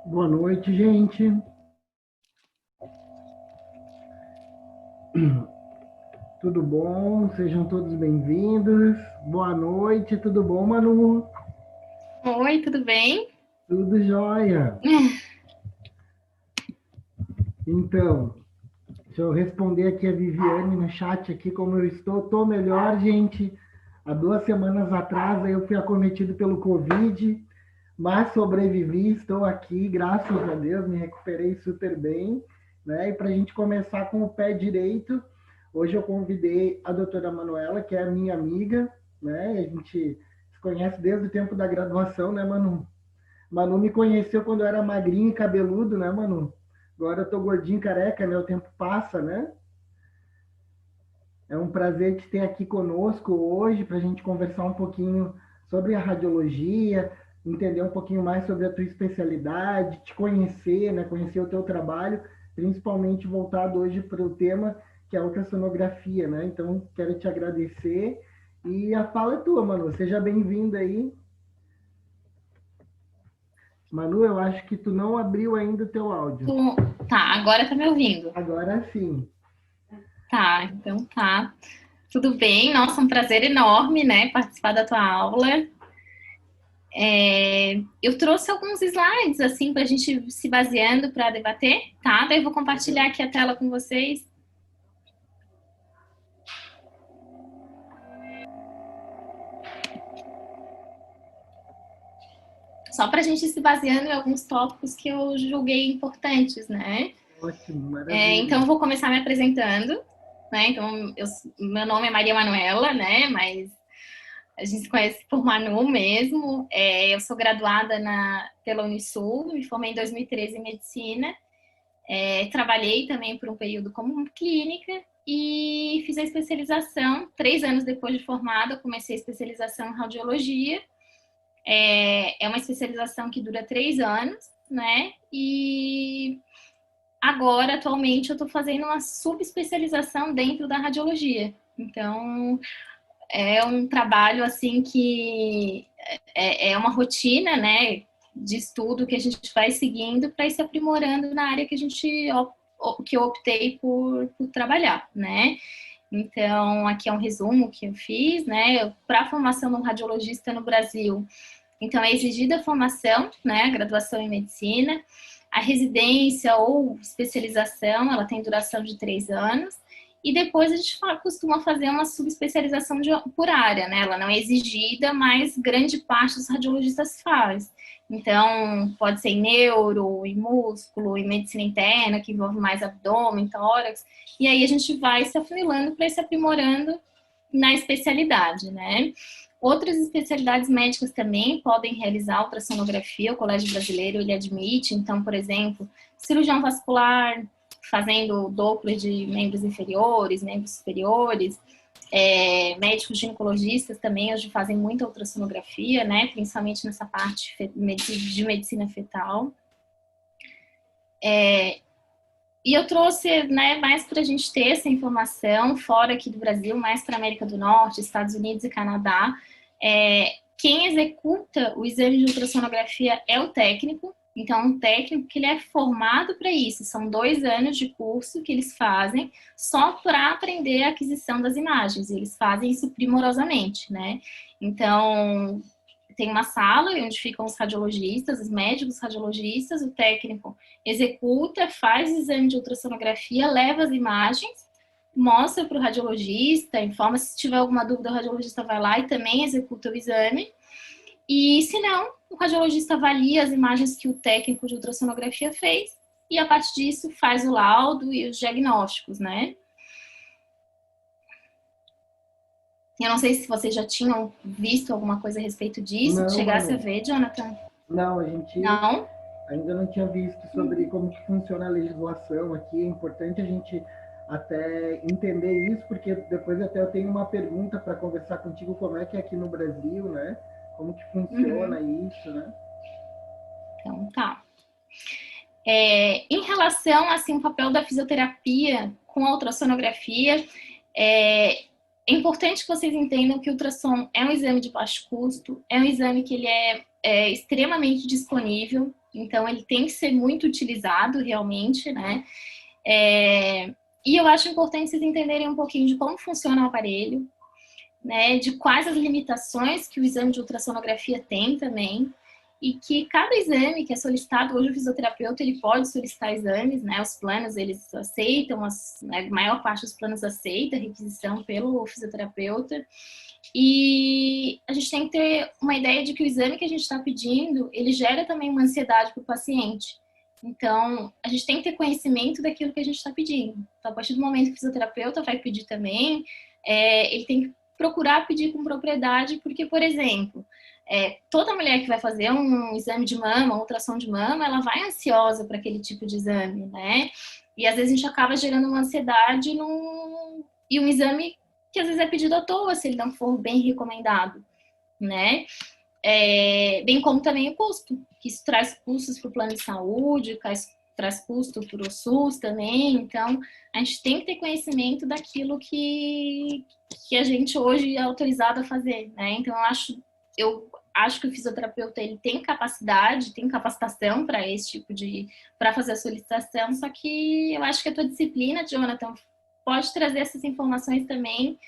Boa noite, gente. Tudo bom? Sejam todos bem-vindos. Boa noite, tudo bom, Manu? Oi, tudo bem? Tudo jóia. Então, deixa eu responder aqui a Viviane no chat aqui como eu estou. Estou melhor, gente. Há 2 semanas atrás eu fui acometido pelo Covid, mas sobrevivi, estou aqui, graças a Deus, me recuperei super bem, né? E para a gente começar com o pé direito, hoje eu convidei a doutora Manuela, que é a minha amiga, né? A gente se conhece desde o tempo da graduação, né, Manu? Manu me conheceu quando eu era magrinho e cabeludo, né, Manu? Agora eu tô gordinho, careca, né? O tempo passa, né? É um prazer te ter aqui conosco hoje para a gente conversar um pouquinho sobre a radiologia, entender um pouquinho mais sobre a tua especialidade, te conhecer, né? Conhecer o teu trabalho, principalmente voltado hoje para o tema que é a ultrassonografia, né? Então, quero te agradecer e a fala é tua, Manu. Seja bem-vinda aí. Manu, eu acho que tu não abriu ainda o teu áudio. Tá, agora tá me ouvindo. Agora sim. Tá, então tá. Tudo bem? Nossa, um prazer enorme, né, participar da tua aula. Eu trouxe alguns slides, assim, pra gente se baseando para debater, tá? Daí eu vou compartilhar aqui a tela com vocês. Só pra gente se baseando em alguns tópicos que eu julguei importantes, né? Ótimo, Então maravilha. eu vou começar me apresentando, né? Então, meu nome é Maria Manuela, né? Mas a gente se conhece por Manu mesmo. Eu sou graduada pela Unisul, me formei em 2013 em medicina. Trabalhei também por um período como clínica e fiz a especialização. 3 anos depois de formada, comecei a especialização em radiologia. É uma especialização que dura 3 anos, né? E agora, atualmente, eu estou fazendo uma subespecialização dentro da radiologia. Então, é um trabalho assim que é uma rotina, né, de estudo que a gente vai seguindo para ir se aprimorando na área que que eu optei por trabalhar, né? Então, aqui é um resumo que eu fiz, né? Para a formação de um radiologista no Brasil, então é exigida a formação, né, a graduação em medicina, a residência ou especialização, ela tem duração de 3 anos, e depois a gente costuma fazer uma subespecialização por área, né? Ela não é exigida, mas grande parte dos radiologistas faz. Então, pode ser em neuro, em músculo, em medicina interna, que envolve mais abdômen, tórax, e aí a gente vai se afunilando para se aprimorando na especialidade, né? Outras especialidades médicas também podem realizar ultrassonografia, o Colégio Brasileiro ele admite, então, por exemplo, cirurgião vascular, fazendo Doppler de membros inferiores, membros superiores, médicos ginecologistas também hoje fazem muita ultrassonografia, né, principalmente nessa parte de medicina fetal. E eu trouxe, né, mais para a gente ter essa informação fora aqui do Brasil, mais para a América do Norte, Estados Unidos e Canadá. Quem executa o exame de ultrassonografia é o técnico. Então, um técnico que ele é formado para isso. São 2 anos de curso que eles fazem só para aprender a aquisição das imagens. E eles fazem isso primorosamente, né? Então, tem uma sala onde ficam os radiologistas, os médicos radiologistas, o técnico executa, faz o exame de ultrassonografia, leva as imagens, mostra para o radiologista, informa se tiver alguma dúvida, o radiologista vai lá e também executa o exame. E se não, o radiologista avalia as imagens que o técnico de ultrassonografia fez e a partir disso faz o laudo e os diagnósticos, né? Eu não sei se vocês já tinham visto alguma coisa a respeito disso, Não, chegasse a Manu. ver, Jonathan. Não, a gente Não? ainda não tinha visto sobre como que funciona a legislação aqui. É importante a gente até entender isso, porque depois até eu tenho uma pergunta para conversar contigo como é que é aqui no Brasil, né? Como que funciona Uhum. isso, né? Então, tá. Em relação, assim, o papel da fisioterapia com a ultrassonografia, é importante que vocês entendam que o ultrassom é um exame de baixo custo, é um exame que ele é extremamente disponível, então ele tem que ser muito utilizado realmente, né? E eu acho importante vocês entenderem um pouquinho de como funciona o aparelho, né? De quais as limitações que o exame de ultrassonografia tem também, e que cada exame que é solicitado, hoje o fisioterapeuta ele pode solicitar exames, né? Os planos eles aceitam, né? A maior parte dos planos aceita a requisição pelo fisioterapeuta. E a gente tem que ter uma ideia de que o exame que a gente está pedindo, ele gera também uma ansiedade para o paciente. Então, a gente tem que ter conhecimento daquilo que a gente está pedindo. Então, a partir do momento que o fisioterapeuta vai pedir também, ele tem que procurar pedir com propriedade, porque, por exemplo, toda mulher que vai fazer um exame de mama, uma ultrassom de mama, ela vai ansiosa para aquele tipo de exame, né? E às vezes a gente acaba gerando uma ansiedade e um exame que às vezes é pedido à toa, se ele não for bem recomendado, né? Bem como também o custo, que isso traz custos para o plano de saúde, traz custo para o SUS também. Então, a gente tem que ter conhecimento daquilo que a gente hoje é autorizado a fazer, né? Então, eu acho que o fisioterapeuta ele tem capacidade, tem capacitação para esse tipo para fazer a solicitação, só que eu acho que a tua disciplina, Jonathan, pode trazer essas informações também,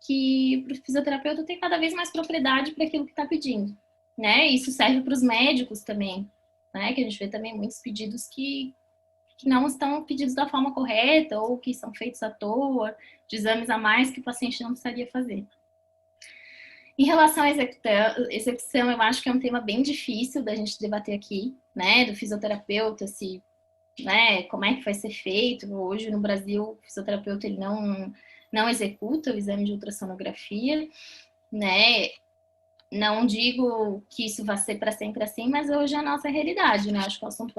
que para o fisioterapeuta tem cada vez mais propriedade para aquilo que está pedindo, né? Isso serve para os médicos também, né? Que a gente vê também muitos pedidos que não estão pedidos da forma correta ou que são feitos à toa, de exames a mais que o paciente não precisaria fazer. Em relação à execução, eu acho que é um tema bem difícil da gente debater aqui, né? Do fisioterapeuta, né, como é que vai ser feito. Hoje no Brasil, o fisioterapeuta ele não executa o exame de ultrassonografia, né? Não digo que isso vai ser para sempre assim, mas hoje é a nossa realidade, né? Acho que o assunto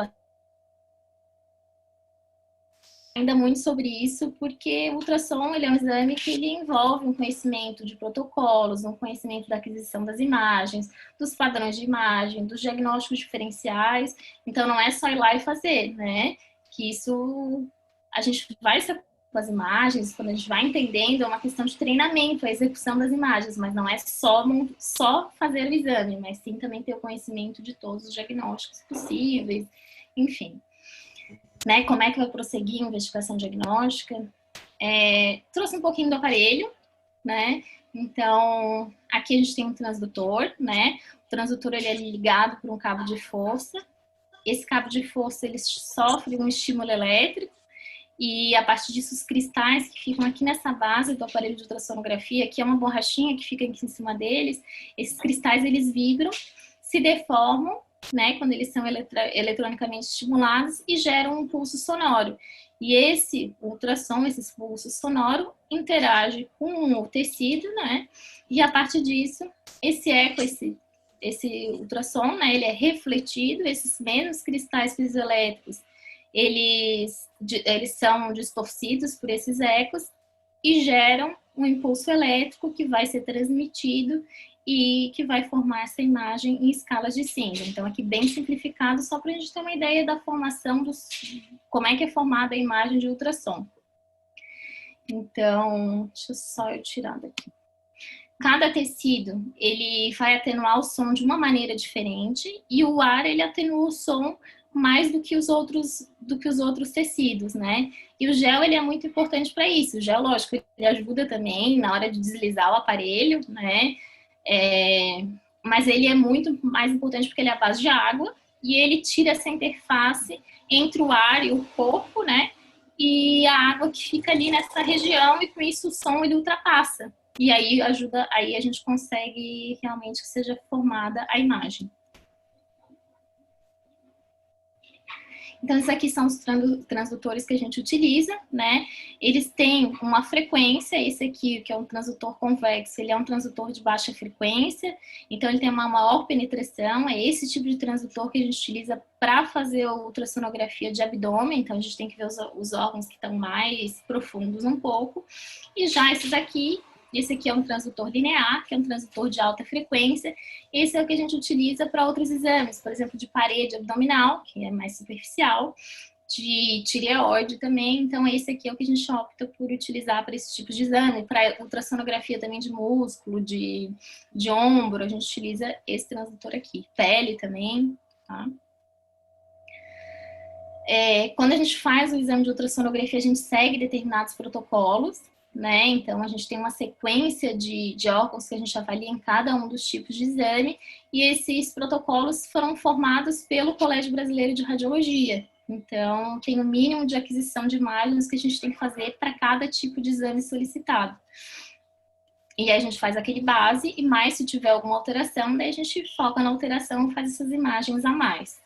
ainda muito sobre isso, porque o ultrassom ele é um exame que ele envolve um conhecimento de protocolos, um conhecimento da aquisição das imagens, dos padrões de imagem, dos diagnósticos diferenciais. Então, não é só ir lá e fazer, né? Que isso a gente vai se com as imagens, quando a gente vai entendendo, é uma questão de treinamento, a execução das imagens, mas não é só fazer o exame, mas sim também ter o conhecimento de todos os diagnósticos possíveis, enfim. Né, como é que vai prosseguir a investigação diagnóstica. Trouxe um pouquinho do aparelho, né? Então, aqui a gente tem um transdutor, né? O transdutor ele é ligado por um cabo de força. Esse cabo de força ele sofre um estímulo elétrico e a partir disso os cristais que ficam aqui nessa base do aparelho de ultrassonografia, que é uma borrachinha que fica aqui em cima deles, esses cristais eles vibram, se deformam, né, quando eles são eletronicamente estimulados e geram um pulso sonoro. E esse ultrassom, esse pulso sonoro, interage com o tecido, né? E a partir disso, esse eco, esse ultrassom, né, ele é refletido, esses menos cristais piezoelétricos, eles são distorcidos por esses ecos e geram um impulso elétrico que vai ser transmitido e que vai formar essa imagem em escalas de Singer. Então, aqui bem simplificado, só para a gente ter uma ideia da formação, como é que é formada a imagem de ultrassom. Então, deixa eu só tirar daqui. Cada tecido, ele vai atenuar o som de uma maneira diferente e o ar, ele atenua o som mais do que os outros tecidos, né? E o gel, ele é muito importante para isso. O gel, lógico, ele ajuda também na hora de deslizar o aparelho, né? Mas ele é muito mais importante porque ele é à base de água e ele tira essa interface entre o ar e o corpo, né? E a água que fica ali nessa região e com isso o som ele ultrapassa. E aí aí a gente consegue realmente que seja formada a imagem. Então, esses aqui são os transdutores que a gente utiliza, né? Eles têm uma frequência, esse aqui, que é um transdutor convexo, ele é um transdutor de baixa frequência, então ele tem uma maior penetração, é esse tipo de transdutor que a gente utiliza para fazer a ultrassonografia de abdômen, então a gente tem que ver os órgãos que estão mais profundos um pouco. E já esses aqui, esse aqui é um transdutor linear, que é um transdutor de alta frequência. Esse é o que a gente utiliza para outros exames, por exemplo, de parede abdominal, que é mais superficial, de tireoide também. Então, esse aqui é o que a gente opta por utilizar para esse tipo de exame. Para ultrassonografia também de músculo, de ombro, a gente utiliza esse transdutor aqui. Pele também, tá? Quando a gente faz o exame de ultrassonografia, a gente segue determinados protocolos, né? Então, a gente tem uma sequência de órgãos que a gente avalia em cada um dos tipos de exame, e esses protocolos foram formados pelo Colégio Brasileiro de Radiologia. Então, tem o mínimo de aquisição de imagens que a gente tem que fazer para cada tipo de exame solicitado. E aí a gente faz aquele base, e mais se tiver alguma alteração, daí a gente foca na alteração e faz essas imagens a mais.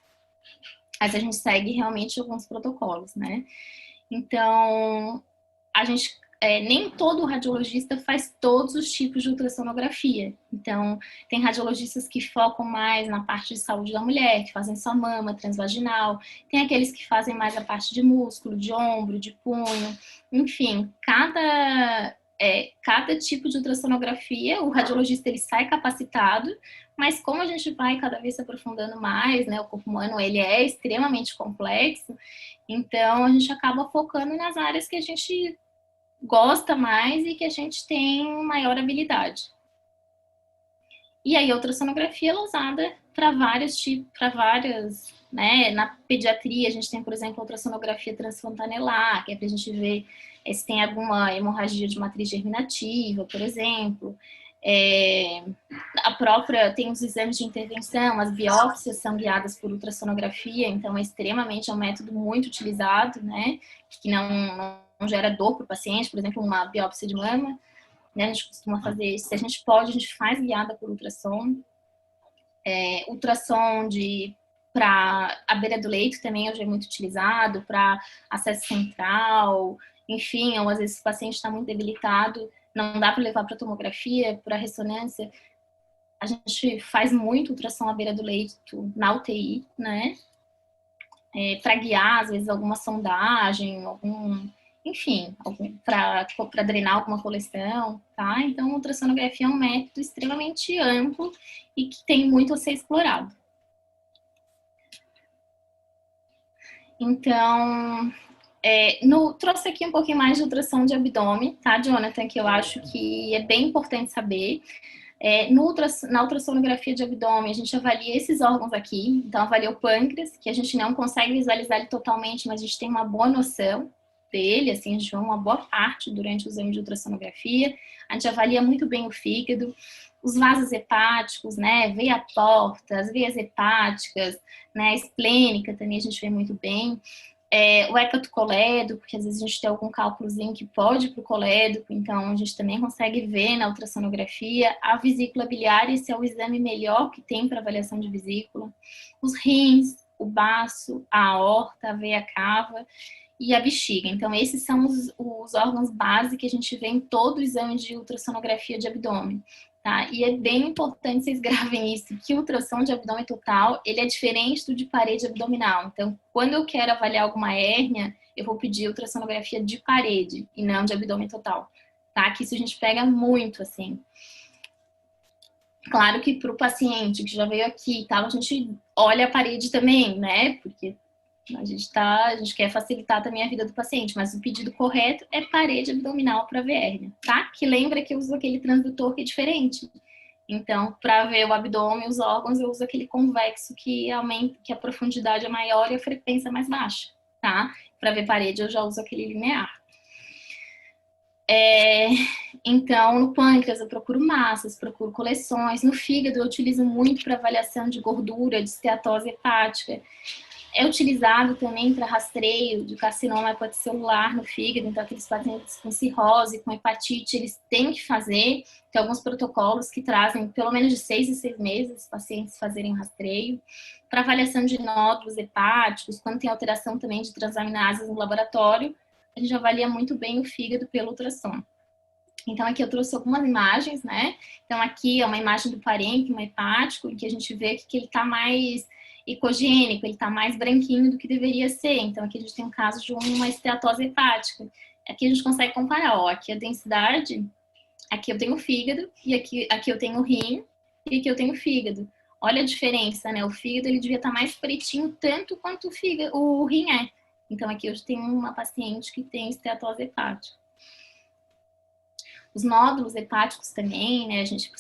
Mas a gente segue realmente alguns protocolos, né? Então, a gente nem todo radiologista faz todos os tipos de ultrassonografia. Então, tem radiologistas que focam mais na parte de saúde da mulher, que fazem só mama, transvaginal. Tem aqueles que fazem mais a parte de músculo, de ombro, de punho. Enfim, cada tipo de ultrassonografia, o radiologista ele sai capacitado, mas como a gente vai cada vez se aprofundando mais, né, o corpo humano ele é extremamente complexo, então a gente acaba focando nas áreas que a gente gosta mais e que a gente tem maior habilidade. E aí a ultrassonografia ela é usada para vários tipos, né, na pediatria a gente tem, por exemplo, a ultrassonografia transfontanelar, que é para a gente ver se tem alguma hemorragia de matriz germinativa, por exemplo. A própria, tem os exames de intervenção, as biópsias são guiadas por ultrassonografia, então é um método muito utilizado, né, que não gera dor para o paciente, por exemplo, uma biópsia de mama, né, a gente costuma fazer, se a gente pode, a gente faz guiada por ultrassom. Ultrassom para a beira do leito também hoje é muito utilizado, para acesso central, enfim, ou às vezes o paciente está muito debilitado, não dá para levar para tomografia, para ressonância, a gente faz muito ultrassom à beira do leito na UTI, né? Para guiar, às vezes, alguma sondagem, enfim, para drenar alguma coleção, tá? Então, a ultrassonografia é um método extremamente amplo e que tem muito a ser explorado. Então, trouxe aqui um pouquinho mais de ultrassom de abdômen, tá, Jonathan? Que eu acho que é bem importante saber. Na ultrassonografia de abdômen, a gente avalia esses órgãos aqui. Então, avalia o pâncreas, que a gente não consegue visualizar ele totalmente, mas a gente tem uma boa noção dele, assim, a gente vê uma boa parte durante o exame de ultrassonografia. A gente avalia muito bem o fígado, os vasos hepáticos, né, veia porta, as veias hepáticas, né, a esplênica também a gente vê muito bem. O hepatocolédoco, porque às vezes a gente tem algum cálculozinho que pode ir para o colédoco, então a gente também consegue ver na ultrassonografia. A vesícula biliar, esse é o exame melhor que tem para avaliação de vesícula. Os rins, o baço, a aorta, a veia cava e a bexiga. Então, esses são os órgãos base que a gente vê em todo o exame de ultrassonografia de abdômen. Tá? E é bem importante vocês gravem isso, que o ultrassom de abdômen total, ele é diferente do de parede abdominal. Então, quando eu quero avaliar alguma hérnia, eu vou pedir ultrassonografia de parede e não de abdômen total. Tá? Que isso a gente pega muito, assim. Claro que para o paciente que já veio aqui e tal, a gente olha a parede também, né? Porque a gente quer facilitar também a vida do paciente, mas o pedido correto é parede abdominal para ver hérnia, tá? Que lembra que eu uso aquele transdutor que é diferente. Então, para ver o abdômen, os órgãos, eu uso aquele convexo que aumenta, que a profundidade é maior e a frequência é mais baixa, tá? Para ver parede, eu já uso aquele linear. Então, no pâncreas eu procuro massas, procuro coleções. No fígado eu utilizo muito para avaliação de gordura, de esteatose hepática. É utilizado também para rastreio de carcinoma hepatocelular no fígado, então aqueles pacientes com cirrose, com hepatite, eles têm que fazer. Tem alguns protocolos que trazem pelo menos de 6 em 6 meses os pacientes fazerem rastreio. Para avaliação de nódulos hepáticos, quando tem alteração também de transaminases no laboratório, a gente avalia muito bem o fígado pelo ultrassom. Então, aqui eu trouxe algumas imagens, né? Então, aqui é uma imagem do parênquima hepático, em que a gente vê que ele está mais ecogênico, ele está mais branquinho do que deveria ser. Então, aqui a gente tem um caso de uma esteatose hepática. Aqui a gente consegue comparar, ó, aqui a densidade, aqui eu tenho o fígado, e aqui eu tenho o rim, e aqui eu tenho o fígado. Olha a diferença, né? O fígado, ele devia estar mais pretinho tanto quanto o rim é. Então, aqui eu tenho uma paciente que tem esteatose hepática. Os nódulos hepáticos também, né, a gente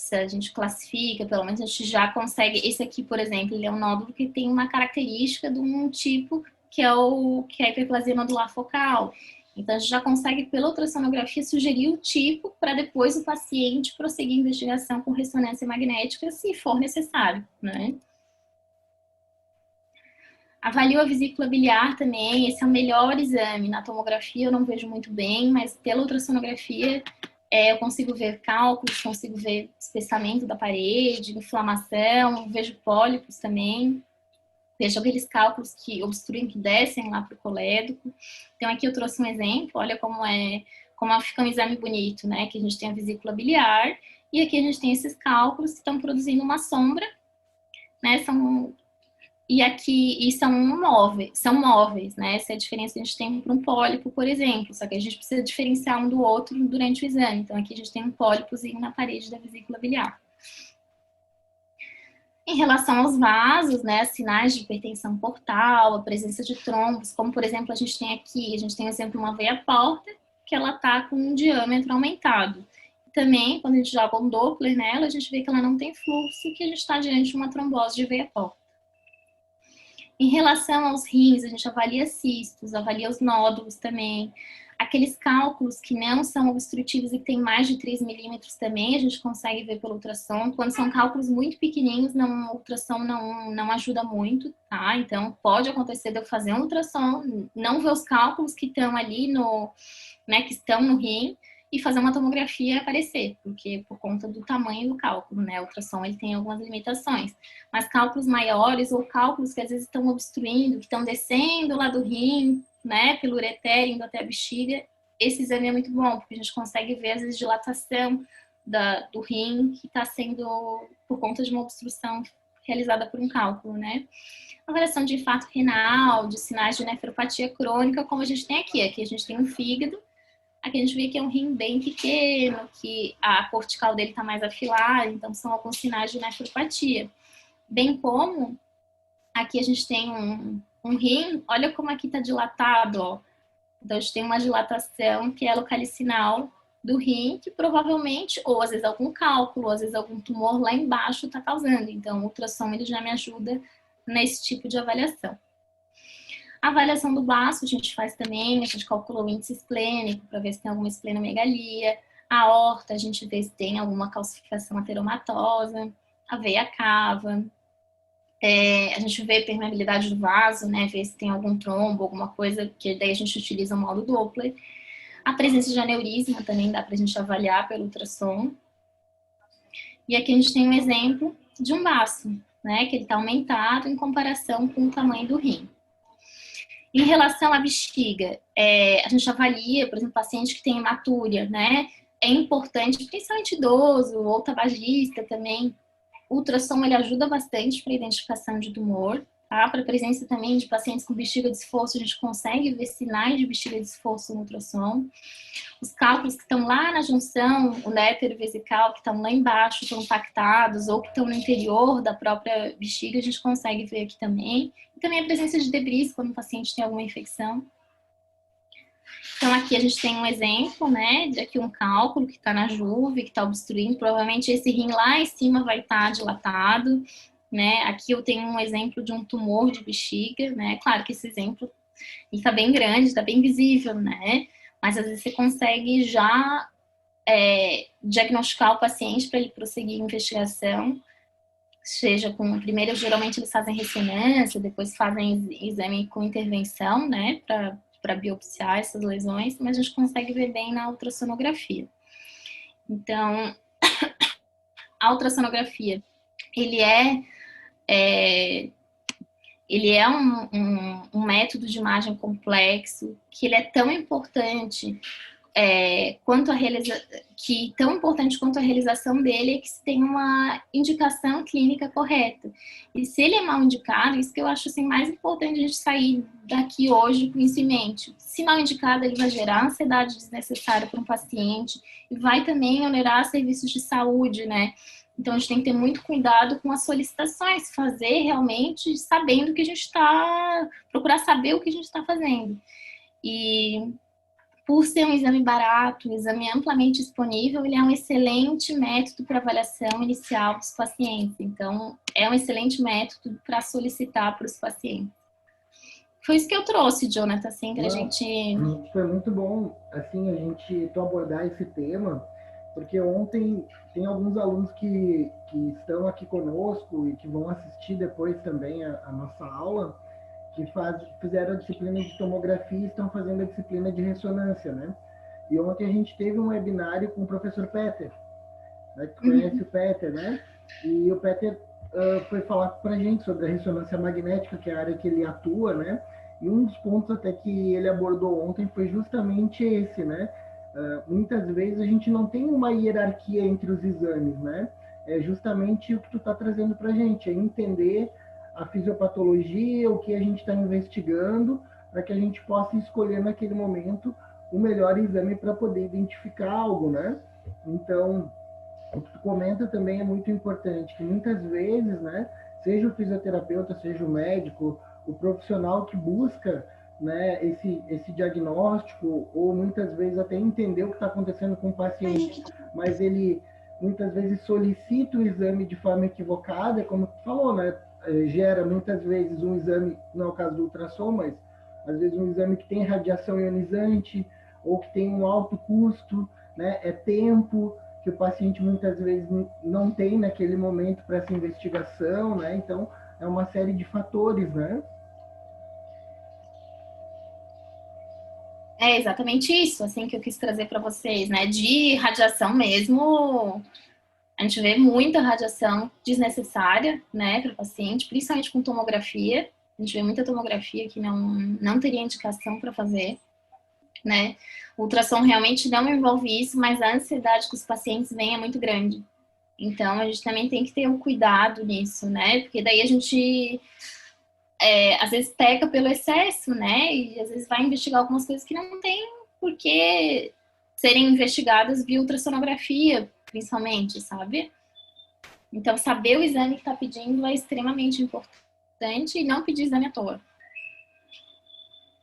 classifica, pelo menos a gente já consegue. Esse aqui, por exemplo, ele é um nódulo que tem uma característica de um tipo que é a hiperplasia nodular focal. Então, a gente já consegue, pela ultrassonografia, sugerir o tipo para depois o paciente prosseguir a investigação com ressonância magnética, se for necessário, né? Avalio a vesícula biliar também, esse é o melhor exame. Na tomografia eu não vejo muito bem, mas pela ultrassonografia eu consigo ver cálculos, consigo ver espessamento da parede, inflamação, vejo pólipos também. Vejo aqueles cálculos que obstruem, que descem lá para o colédoco. Então aqui eu trouxe um exemplo, olha como fica um exame bonito, né? Que a gente tem a vesícula biliar e aqui a gente tem esses cálculos que estão produzindo uma sombra, né? São móveis, né? Essa é a diferença que a gente tem para um pólipo, por exemplo. Só que a gente precisa diferenciar um do outro durante o exame. Então, aqui a gente tem um pólipozinho na parede da vesícula biliar. Em relação aos vasos, né? Sinais de hipertensão portal, a presença de trombos, como, por exemplo, a gente tem um exemplo de uma veia porta, que ela está com um diâmetro aumentado. Também, quando a gente joga um Doppler nela, a gente vê que ela não tem fluxo, que a gente está diante de uma trombose de veia porta. Em relação aos rins, a gente avalia cistos, avalia os nódulos também. Aqueles cálculos que não são obstrutivos e que tem mais de 3 milímetros também, a gente consegue ver pelo ultrassom. Quando são cálculos muito pequenininhos, o ultrassom não ajuda muito, tá? Então, pode acontecer de eu fazer um ultrassom, não ver os cálculos que estão ali que estão no rim, e fazer uma tomografia e aparecer, porque por conta do tamanho do cálculo, né? O ultrassom ele tem algumas limitações. Mas cálculos maiores ou cálculos que às vezes estão obstruindo, que estão descendo lá do rim, né? Pelo ureter, indo até a bexiga, esse exame é muito bom, porque a gente consegue ver às vezes dilatação do rim que está sendo por conta de uma obstrução realizada por um cálculo, né? Avaliação de infarto renal, de sinais de nefropatia crônica, como a gente tem aqui. Aqui a gente tem um fígado. Aqui a gente vê que é um rim bem pequeno, que a cortical dele está mais afilada, então são alguns sinais de nefropatia. Bem como aqui a gente tem um rim, olha como aqui está dilatado, ó. Então a gente tem uma dilatação que é localicinal do rim, que provavelmente, ou às vezes algum cálculo, ou às vezes algum tumor lá embaixo está causando. Então o ultrassom ele já me ajuda nesse tipo de avaliação. A avaliação do baço a gente faz também, a gente calcula o índice esplênico para ver se tem alguma esplenomegalia. A aorta a gente vê se tem alguma calcificação ateromatosa. A veia cava. A gente vê a permeabilidade do vaso, né? Ver se tem algum trombo, alguma coisa, que daí a gente utiliza o modo Doppler. A presença de aneurisma também dá para a gente avaliar pelo ultrassom. E aqui a gente tem um exemplo de um baço, né? Que ele está aumentado em comparação com o tamanho do rim. Em relação à bexiga, a gente avalia, por exemplo, paciente que tem hematúria, né? É importante, principalmente idoso ou tabagista também, o ultrassom ele ajuda bastante para a identificação de tumor, tá? Para a presença também de pacientes com bexiga de esforço, a gente consegue ver sinais de bexiga de esforço no ultrassom. Os cálculos que estão lá na junção, o nétero vesical, que estão lá embaixo, estão impactados, ou que estão no interior da própria bexiga, a gente consegue ver aqui também. E também a presença de debris, quando o paciente tem alguma infecção. Então, aqui a gente tem um exemplo, né, de aqui um cálculo que está na juve, que está obstruindo. Provavelmente esse rim lá em cima vai estar dilatado, né. Aqui eu tenho um exemplo de um tumor de bexiga, né. Claro que esse exemplo está bem grande, está bem visível, né. Mas às vezes você consegue já diagnosticar o paciente para ele prosseguir a investigação, seja com, primeiro geralmente eles fazem ressonância, depois fazem exame com intervenção, né, para biopsiar essas lesões, mas a gente consegue ver bem na ultrassonografia. Então, a ultrassonografia, ele é um método de imagem complexo, que ele é tão importante tão importante quanto a realização dele é que se tem uma indicação clínica correta. E se ele é mal indicado, isso que eu acho assim, mais importante a gente sair daqui hoje com isso em mente. Se mal indicado, ele vai gerar ansiedade desnecessária para um paciente e vai também onerar serviços de saúde, né? Então, a gente tem que ter muito cuidado com as solicitações, fazer realmente sabendo o que a gente está... procurar saber o que a gente está fazendo. E por ser um exame barato, um exame amplamente disponível, ele é um excelente método para avaliação inicial dos pacientes. Então, é um excelente método para solicitar para os pacientes. Foi isso que eu trouxe, Jonathan, assim, pra Não, gente... foi muito bom, assim, a gente tu abordar esse tema, porque ontem tem alguns alunos que estão aqui conosco e que vão assistir depois também a nossa aula, que fizeram a disciplina de tomografia e estão fazendo a disciplina de ressonância, né? E ontem a gente teve um webinário com o professor Peter, né? Tu conhece o Peter, né? E o Peter foi falar para a gente sobre a ressonância magnética, que é a área que ele atua, né? E um dos pontos até que ele abordou ontem foi justamente esse, né? Muitas vezes a gente não tem uma hierarquia entre os exames, né? É justamente o que tu está trazendo para a gente, é entender a fisiopatologia, o que a gente está investigando, para que a gente possa escolher naquele momento o melhor exame para poder identificar algo, né? Então, o que tu comenta também é muito importante, que muitas vezes, né, seja o fisioterapeuta, seja o médico, o profissional que busca, né, esse diagnóstico, ou muitas vezes até entender o que está acontecendo com o paciente, mas ele muitas vezes solicita o exame de forma equivocada, como tu falou, né, gera muitas vezes um exame, não é o caso do ultrassom, mas às vezes um exame que tem radiação ionizante, ou que tem um alto custo, né, é tempo, que o paciente muitas vezes não tem naquele momento para essa investigação, né? Então, é uma série de fatores, né? É exatamente isso, assim, que eu quis trazer para vocês, né? De radiação mesmo, a gente vê muita radiação desnecessária, né, para o paciente, principalmente com tomografia. A gente vê muita tomografia que não teria indicação para fazer, né? O ultrassom realmente não envolve isso, mas a ansiedade que os pacientes veem é muito grande. Então, a gente também tem que ter um cuidado nisso, né? Porque daí a gente, às vezes, peca pelo excesso, né? E às vezes vai investigar algumas coisas que não tem por que serem investigadas via ultrassonografia, principalmente, sabe? Então, saber o exame que está pedindo é extremamente importante e não pedir exame à toa.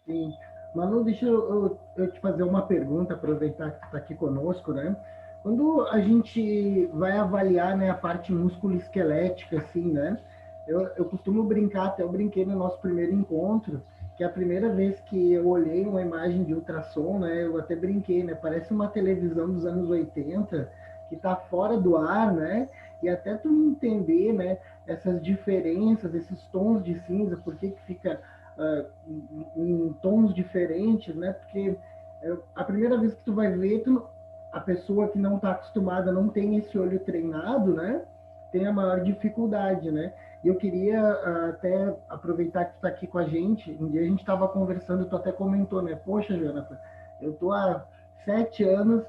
Sim. Manu, deixa eu te fazer uma pergunta, aproveitar que tu está aqui conosco, né? Quando a gente vai avaliar, né, a parte músculo-esquelética, assim, né? Eu costumo brincar, até eu brinquei no nosso primeiro encontro, que a primeira vez que eu olhei uma imagem de ultrassom, né, eu até brinquei, né, parece uma televisão dos anos 80 que está fora do ar, né, e até tu entender, né, essas diferenças, esses tons de cinza, por que fica em tons diferentes, né, porque a primeira vez que tu vai ver, a pessoa que não está acostumada, não tem esse olho treinado, né, tem a maior dificuldade, né. E eu queria até aproveitar que tu está aqui com a gente. Um dia a gente estava conversando, tu até comentou, né? Poxa, Jonathan, eu tô há 7 anos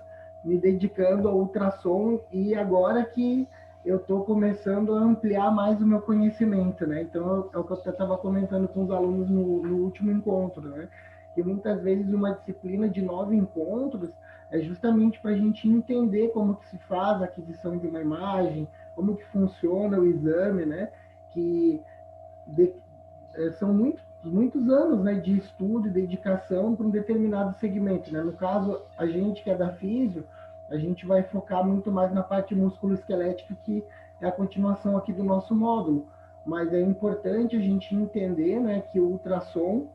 me dedicando ao ultrassom e agora que eu estou começando a ampliar mais o meu conhecimento, né? Então, é o que eu estava comentando com os alunos no último encontro, né? E muitas vezes uma disciplina de 9 encontros é justamente para a gente entender como que se faz a aquisição de uma imagem, como que funciona o exame, né? Que são muitos anos, né, de estudo e dedicação para um determinado segmento, né? No caso, a gente que é da físio, a gente vai focar muito mais na parte musculoesquelética, que é a continuação aqui do nosso módulo. Mas é importante a gente entender, né, que o ultrassom,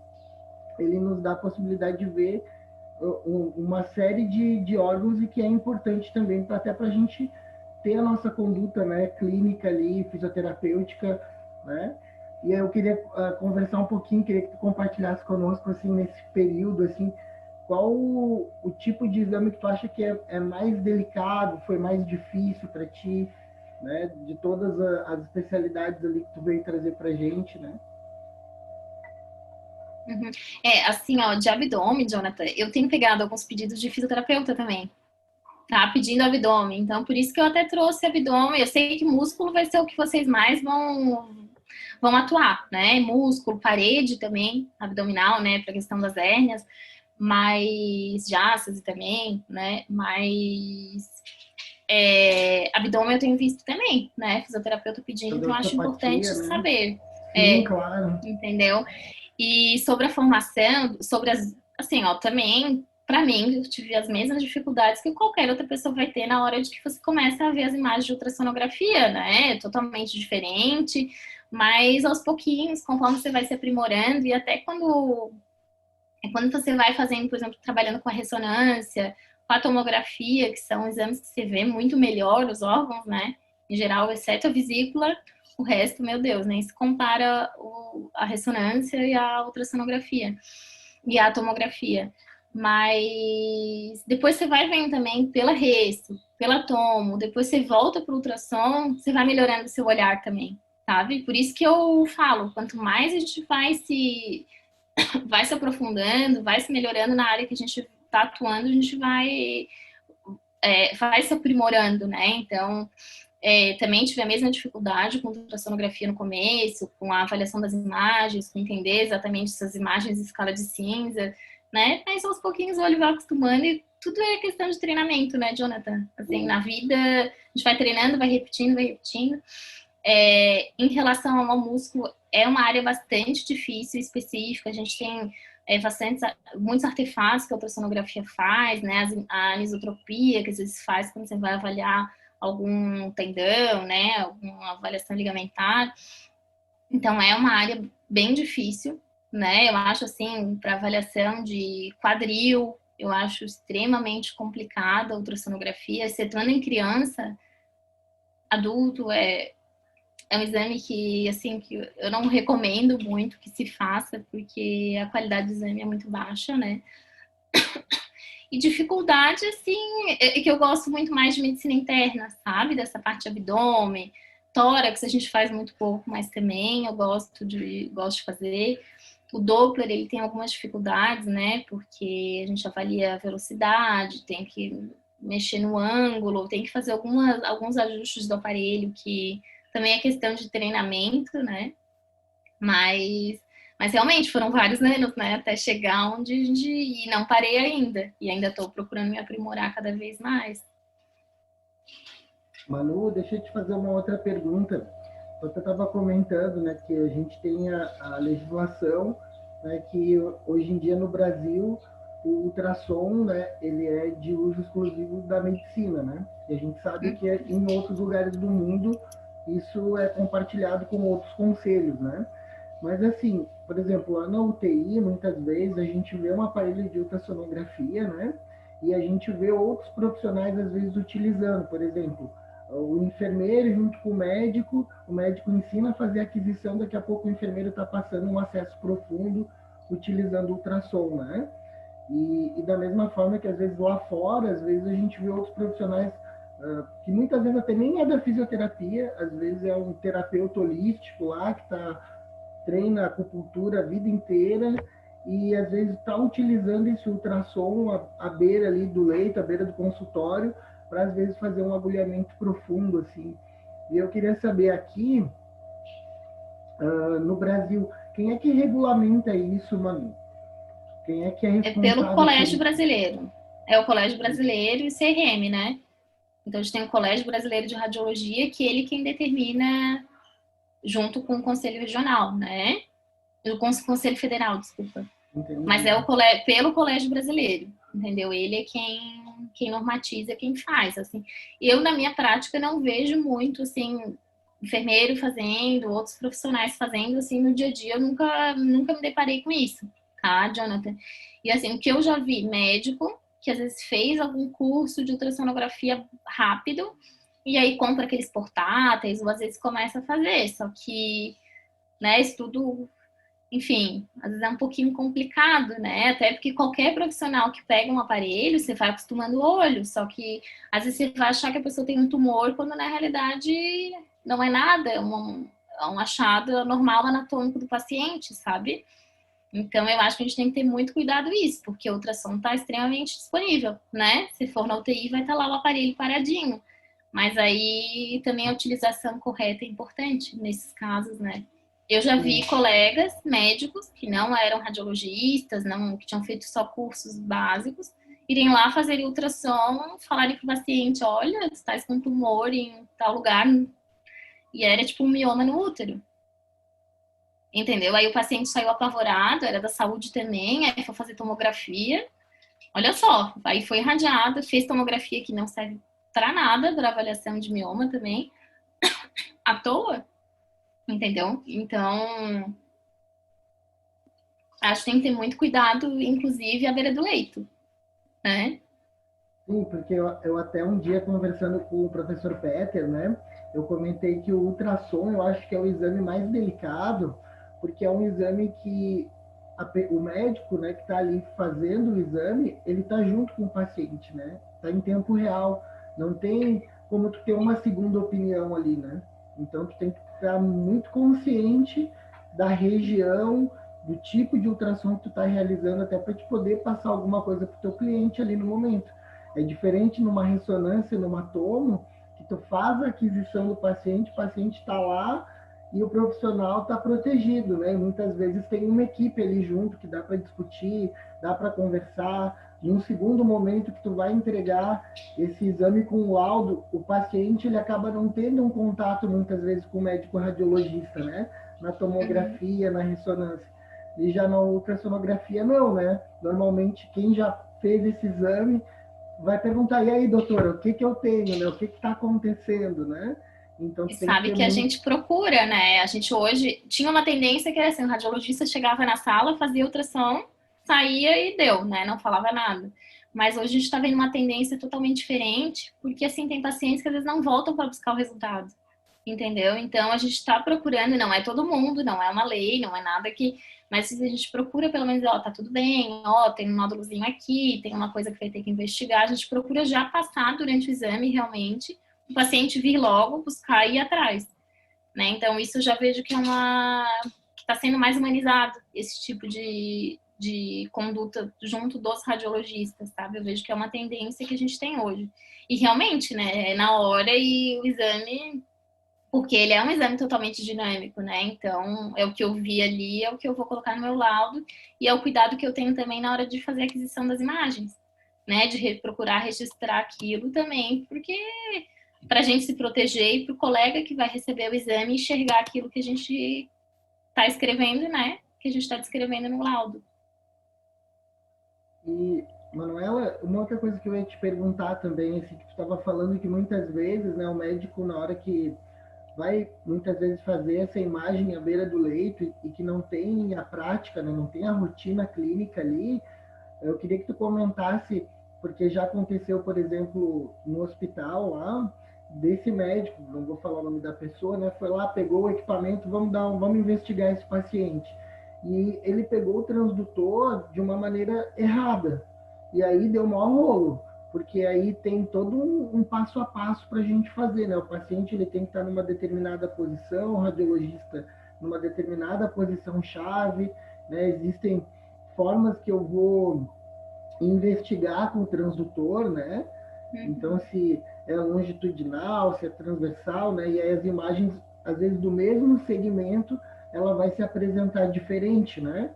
ele nos dá a possibilidade de ver uma série de órgãos e que é importante também até para a gente ter a nossa conduta, né, clínica ali, fisioterapêutica, né? E eu queria conversar um pouquinho, queria que tu compartilhasse conosco, assim, nesse período, assim, qual o tipo de exame que tu acha que é mais delicado, foi mais difícil para ti, né, de todas as especialidades ali que tu veio trazer pra gente, né? Uhum. Assim, ó, de abdômen, Jonathan, eu tenho pegado alguns pedidos de fisioterapeuta também, tá? Pedindo abdômen. Então, por isso que eu até trouxe abdômen. Eu sei que músculo vai ser o que vocês mais vão atuar, né? Músculo, parede também, abdominal, né? Para questão das hérnias, mas diástase também, né? Mas abdômen eu tenho visto também, né? Fisioterapeuta pedindo, então eu acho importante né? saber. Sim, claro. Entendeu? E sobre a formação, sobre as, assim, ó, também, para mim, eu tive as mesmas dificuldades que qualquer outra pessoa vai ter na hora de que você começa a ver as imagens de ultrassonografia, né? É totalmente diferente. Mas aos pouquinhos, conforme você vai se aprimorando, e até quando você vai fazendo, por exemplo, trabalhando com a ressonância, com a tomografia, que são exames que você vê muito melhor os órgãos, né? Em geral, exceto a vesícula, o resto, meu Deus, nem se compara a ressonância e a ultrassonografia e a tomografia. Mas depois você vai vendo também pela resto, pela tomo, depois você volta para o ultrassom, você vai melhorando o seu olhar também, sabe? Por isso que eu falo, quanto mais a gente vai se aprofundando, vai se melhorando na área que a gente está atuando, a gente vai se aprimorando, né? Então, também tive a mesma dificuldade com a ultrassonografia no começo, com a avaliação das imagens, com entender exatamente essas imagens em escala de cinza, né? Mas aos pouquinhos o olho vai acostumando e tudo é questão de treinamento, né, Jonathan? Assim, na vida, a gente vai treinando, vai repetindo, vai repetindo. Em relação ao músculo, é uma área bastante difícil e específica. A gente tem muitos artefatos que a ultrassonografia faz, né? A anisotropia, que às vezes faz quando você vai avaliar algum tendão, né? Alguma avaliação ligamentar. Então, é uma área bem difícil, né? Eu acho, assim, para avaliação de quadril, eu acho extremamente complicada a ultrassonografia, excetuando em criança. Adulto é um exame que, assim, que eu não recomendo muito que se faça, porque a qualidade do exame é muito baixa, né? E dificuldade, assim, é que eu gosto muito mais de medicina interna, sabe? Dessa parte de abdômen, tórax a gente faz muito pouco, mas também eu gosto de fazer. O Doppler, ele tem algumas dificuldades, né? Porque a gente avalia a velocidade, tem que mexer no ângulo, tem que fazer alguns ajustes do aparelho, que também é questão de treinamento, né? Mas realmente foram vários anos, né? Até chegar onde a gente... E não parei ainda. E ainda estou procurando me aprimorar cada vez mais. Manu, deixa eu te fazer uma outra pergunta. Você estava comentando, né, que a gente tem a legislação, né, que hoje em dia no Brasil o ultrassom, né, ele é de uso exclusivo da medicina, né? E a gente sabe que em outros lugares do mundo isso é compartilhado com outros conselhos, né? Mas assim, por exemplo, lá na UTI, muitas vezes a gente vê um aparelho de ultrassonografia, né? E a gente vê outros profissionais às vezes utilizando, por exemplo, o enfermeiro junto com o médico ensina a fazer a aquisição, daqui a pouco o enfermeiro está passando um acesso profundo utilizando o ultrassom, né? E da mesma forma que às vezes lá fora, às vezes a gente vê outros profissionais que muitas vezes até nem é da fisioterapia, às vezes é um terapeuta holístico lá que treina acupuntura a vida inteira e às vezes está utilizando esse ultrassom à beira ali do leito, à beira do consultório, para às vezes fazer um agulhamento profundo, assim. E eu queria saber aqui, no Brasil, quem é que regulamenta isso, Manu? Quem é que é É pelo responsável por Colégio isso? Brasileiro. É o Colégio Brasileiro e o CRM, né? Então, a gente tem o Colégio Brasileiro de Radiologia, que ele quem determina, junto com o Conselho Regional, né? O Conselho Federal, desculpa. Mas Entendi. é pelo Colégio Brasileiro, entendeu? Ele é quem normatiza, quem faz, assim. Eu, na minha prática, não vejo muito, assim, enfermeiro fazendo, outros profissionais fazendo, assim, no dia a dia. Eu nunca me deparei com isso, tá, Jonathan? E, assim, o que eu já vi, médico, que às vezes fez algum curso de ultrassonografia rápido, e aí compra aqueles portáteis, ou às vezes começa a fazer, só que, né, isso tudo, enfim, às vezes é um pouquinho complicado, né? Até porque qualquer profissional que pega um aparelho, você vai acostumando o olho, só que às vezes você vai achar que a pessoa tem um tumor, quando na realidade não é nada, é um achado normal anatômico do paciente, sabe? Então eu acho que a gente tem que ter muito cuidado nisso, porque o ultrassom está extremamente disponível, né? Se for na UTI, vai estar lá o aparelho paradinho. Mas aí também a utilização correta é importante nesses casos, né? Eu já vi colegas médicos que não eram radiologistas, não, que tinham feito só cursos básicos, irem lá fazer ultrassom, falarem para o paciente, olha, tu estás com tumor em tal lugar, e era tipo um mioma no útero. Entendeu? Aí o paciente saiu apavorado, era da saúde também, aí foi fazer tomografia. Olha só, aí foi irradiado, fez tomografia que não serve para nada, para avaliação de mioma também, à toa. entendeu? Então, acho que tem que ter muito cuidado, inclusive à beira do leito, né? Sim, porque eu até um dia conversando com o professor Peter, né? Eu comentei que o ultrassom eu acho que é o exame mais delicado, porque é um exame que o médico, né, que está ali fazendo o exame, ele está junto com o paciente, né? Está em tempo real. Não tem como tu ter uma segunda opinião ali, né? Então tu tem que estar muito consciente da região, do tipo de ultrassom que tu está realizando, até para te poder passar alguma coisa para o teu cliente ali no momento. É diferente numa ressonância, numa tomo, que tu faz a aquisição do paciente, o paciente está lá e o profissional está protegido, né? E muitas vezes tem uma equipe ali junto que dá para discutir, dá para conversar. Num segundo momento que tu vai entregar esse exame com o laudo, o paciente ele acaba não tendo um contato muitas vezes com o médico radiologista, né? Na tomografia, na ressonância. E já na ultrassonografia não, né? Normalmente quem já fez esse exame vai perguntar, e aí, doutora, o que que eu tenho, né? O que que está acontecendo, né? Então, E tem que sabe ter que a muito... gente procura, né? A gente hoje tinha uma tendência que era assim, o radiologista chegava na sala, fazia ultrassom, saía e deu, né? Não falava nada. Mas hoje a gente está vendo uma tendência totalmente diferente, porque assim, tem pacientes que às vezes não voltam para buscar o resultado, entendeu? Então a gente está procurando, não é todo mundo, não é uma lei, não é nada que. Mas se a gente procura, pelo menos, ó, tá tudo bem, ó, tem um nódulozinho aqui, tem uma coisa que vai ter que investigar, a gente procura já passar durante o exame realmente o paciente vir logo buscar e ir atrás, né? Então, isso eu já vejo que é uma... que está sendo mais humanizado, esse tipo de conduta junto dos radiologistas, sabe? Eu vejo que é uma tendência que a gente tem hoje. E realmente, né, é na hora e o exame, porque ele é um exame totalmente dinâmico, né? Então, é o que eu vi ali, é o que eu vou colocar no meu laudo e é o cuidado que eu tenho também na hora de fazer a aquisição das imagens, né? De procurar registrar aquilo também, porque para a gente se proteger e para o colega que vai receber o exame enxergar aquilo que a gente está escrevendo, né? Que a gente está descrevendo no laudo. E, Manuela, uma outra coisa que eu ia te perguntar também, assim, que tu estava falando que muitas vezes, né, o médico, na hora que vai muitas vezes fazer essa imagem à beira do leito e que não tem a prática, né, não tem a rotina clínica ali, eu queria que tu comentasse, porque já aconteceu, por exemplo, no hospital lá, desse médico, não vou falar o nome da pessoa, né? Foi lá, pegou o equipamento, vamos investigar esse paciente. E ele pegou o transdutor de uma maneira errada. E aí deu maior rolo, porque aí tem todo um passo a passo para a gente fazer, né? O paciente ele tem que estar numa determinada posição, o radiologista numa determinada posição chave, né? Existem formas que eu vou investigar com o transdutor, né? Então, se é longitudinal, se é transversal, né? E aí as imagens, às vezes, do mesmo segmento, ela vai se apresentar diferente, né?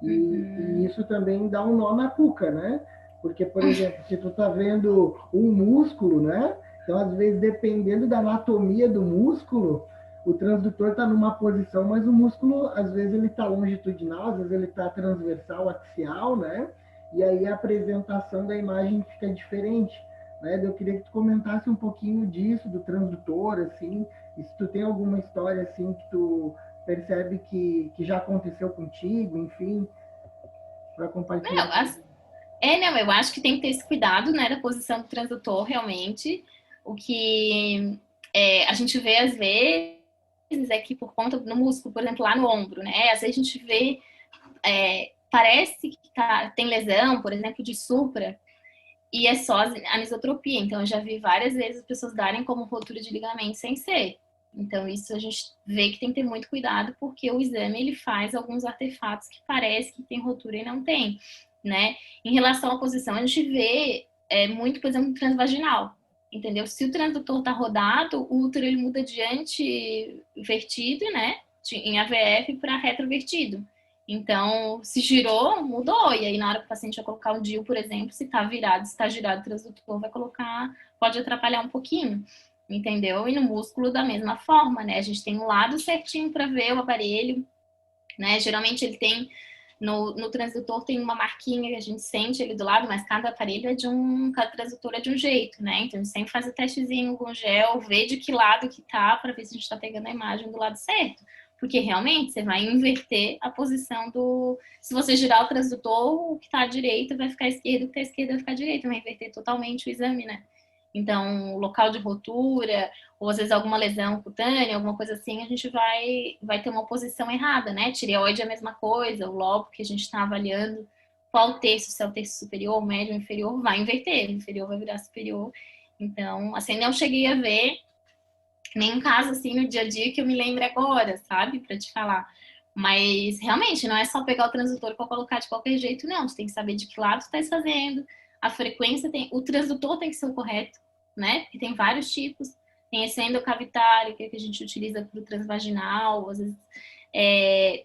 E isso também dá um nó na cuca, né? Porque, por exemplo, se tu tá vendo um músculo, né? Então, às vezes, dependendo da anatomia do músculo, o transdutor está numa posição, mas o músculo, às vezes, ele está longitudinal, às vezes ele está transversal, axial, né? E aí a apresentação da imagem fica diferente, né? Eu queria que tu comentasse um pouquinho disso, do transdutor, assim, e se tu tem alguma história, assim, que tu percebe que já aconteceu contigo, enfim, para compartilhar. Não, eu acho que tem que ter esse cuidado, né, da posição do transdutor, realmente. O que a gente vê, às vezes, é que por conta do músculo, por exemplo, lá no ombro, né, às vezes a gente vê, parece que tem lesão, por exemplo, de supra, e é só anisotropia. Então, eu já vi várias vezes as pessoas darem como rotura de ligamento sem ser. Então, isso a gente vê que tem que ter muito cuidado, porque o exame ele faz alguns artefatos que parece que tem rotura e não tem, né? Em relação à posição, a gente vê muito, por exemplo, transvaginal, entendeu? Se o transdutor está rodado, o útero ele muda de antivertido, né? Em AVF para retrovertido. Então, se girou, mudou. E aí, na hora que o paciente vai colocar o DIU, por exemplo, se está virado, se está girado o transdutor, vai colocar, pode atrapalhar um pouquinho, entendeu? E no músculo da mesma forma, né? A gente tem um lado certinho para ver o aparelho, né? Geralmente ele tem No transdutor tem uma marquinha que a gente sente ele do lado, mas cada aparelho cada transdutor é de um jeito, né? Então a gente sempre faz o testezinho com gel, vê de que lado que tá, para ver se a gente tá pegando a imagem do lado certo. Porque realmente você vai inverter a posição do... Se você girar o transdutor, o que tá à direita vai ficar à esquerda, o que tá à esquerda vai ficar à direita, vai inverter totalmente o exame, né? Então, local de rotura, ou às vezes alguma lesão cutânea, alguma coisa assim, a gente vai ter uma posição errada, né? Tireoide é a mesma coisa, o lobo que a gente está avaliando, qual terço, se é o terço superior, médio ou inferior, vai inverter, o inferior vai virar superior. Então, assim, não cheguei a ver nenhum caso assim no dia a dia que eu me lembre agora, sabe? Para te falar. Mas realmente não é só pegar o transdutor para colocar de qualquer jeito, não. Você tem que saber de que lado você está fazendo. A frequência tem. O transdutor tem que ser o correto, né? Porque tem vários tipos. Tem esse endocavitário, que é que a gente utiliza para o transvaginal, às vezes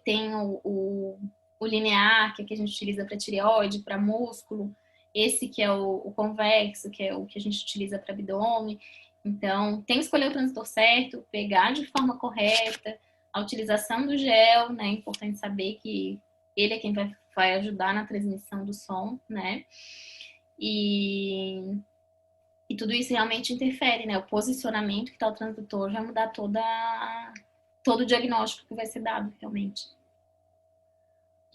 tem o linear, que é que a gente utiliza para tireoide, para músculo. Esse que é o convexo, que é o que a gente utiliza para abdômen. Então, tem que escolher o transdutor certo, pegar de forma correta, a utilização do gel, né? É importante saber que ele é quem vai ajudar na transmissão do som, né? E tudo isso realmente interfere, né? O posicionamento que está o transdutor vai mudar todo o diagnóstico que vai ser dado, realmente.